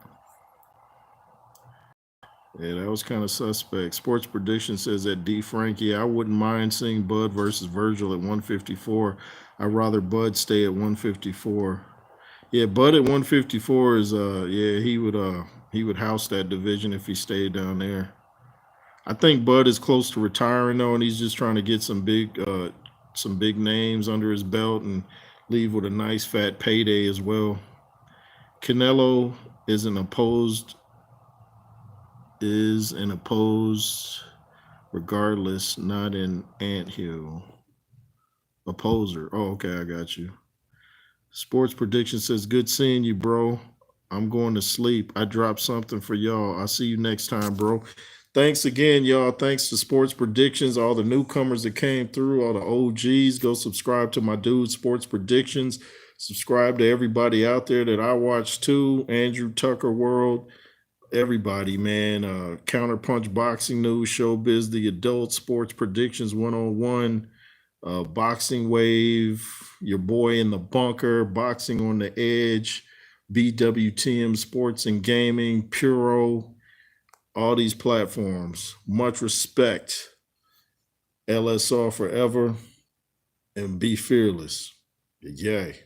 Yeah, that was kind of suspect. Sports Prediction says that D. Frank, yeah, I wouldn't mind seeing Bud versus Virgil at 154. I'd rather Bud stay at 154. Yeah, Bud at 154 is he would house that division if he stayed down there. I think Bud is close to retiring though, and he's just trying to get some big names under his belt and leave with a nice fat payday as well. Canelo is an opposed regardless, not an anthill. Opposer. Oh, okay, I got you. Sports Prediction says, good seeing you, bro. I'm going to sleep. I dropped something for y'all. I'll see you next time, bro. Thanks again, y'all. Thanks to Sports Predictions, all the newcomers that came through, all the OGs. Go subscribe to my dude, Sports Predictions. Subscribe to everybody out there that I watch too. Andrew Tucker World. Everybody, man. Counterpunch Boxing News, Showbiz, The Adult, Sports Predictions 101, Boxing Wave, Your Boy in the Bunker, Boxing on the Edge, BWTM Sports and Gaming, Puro, all these platforms. Much respect. LSR forever and be fearless. Yay.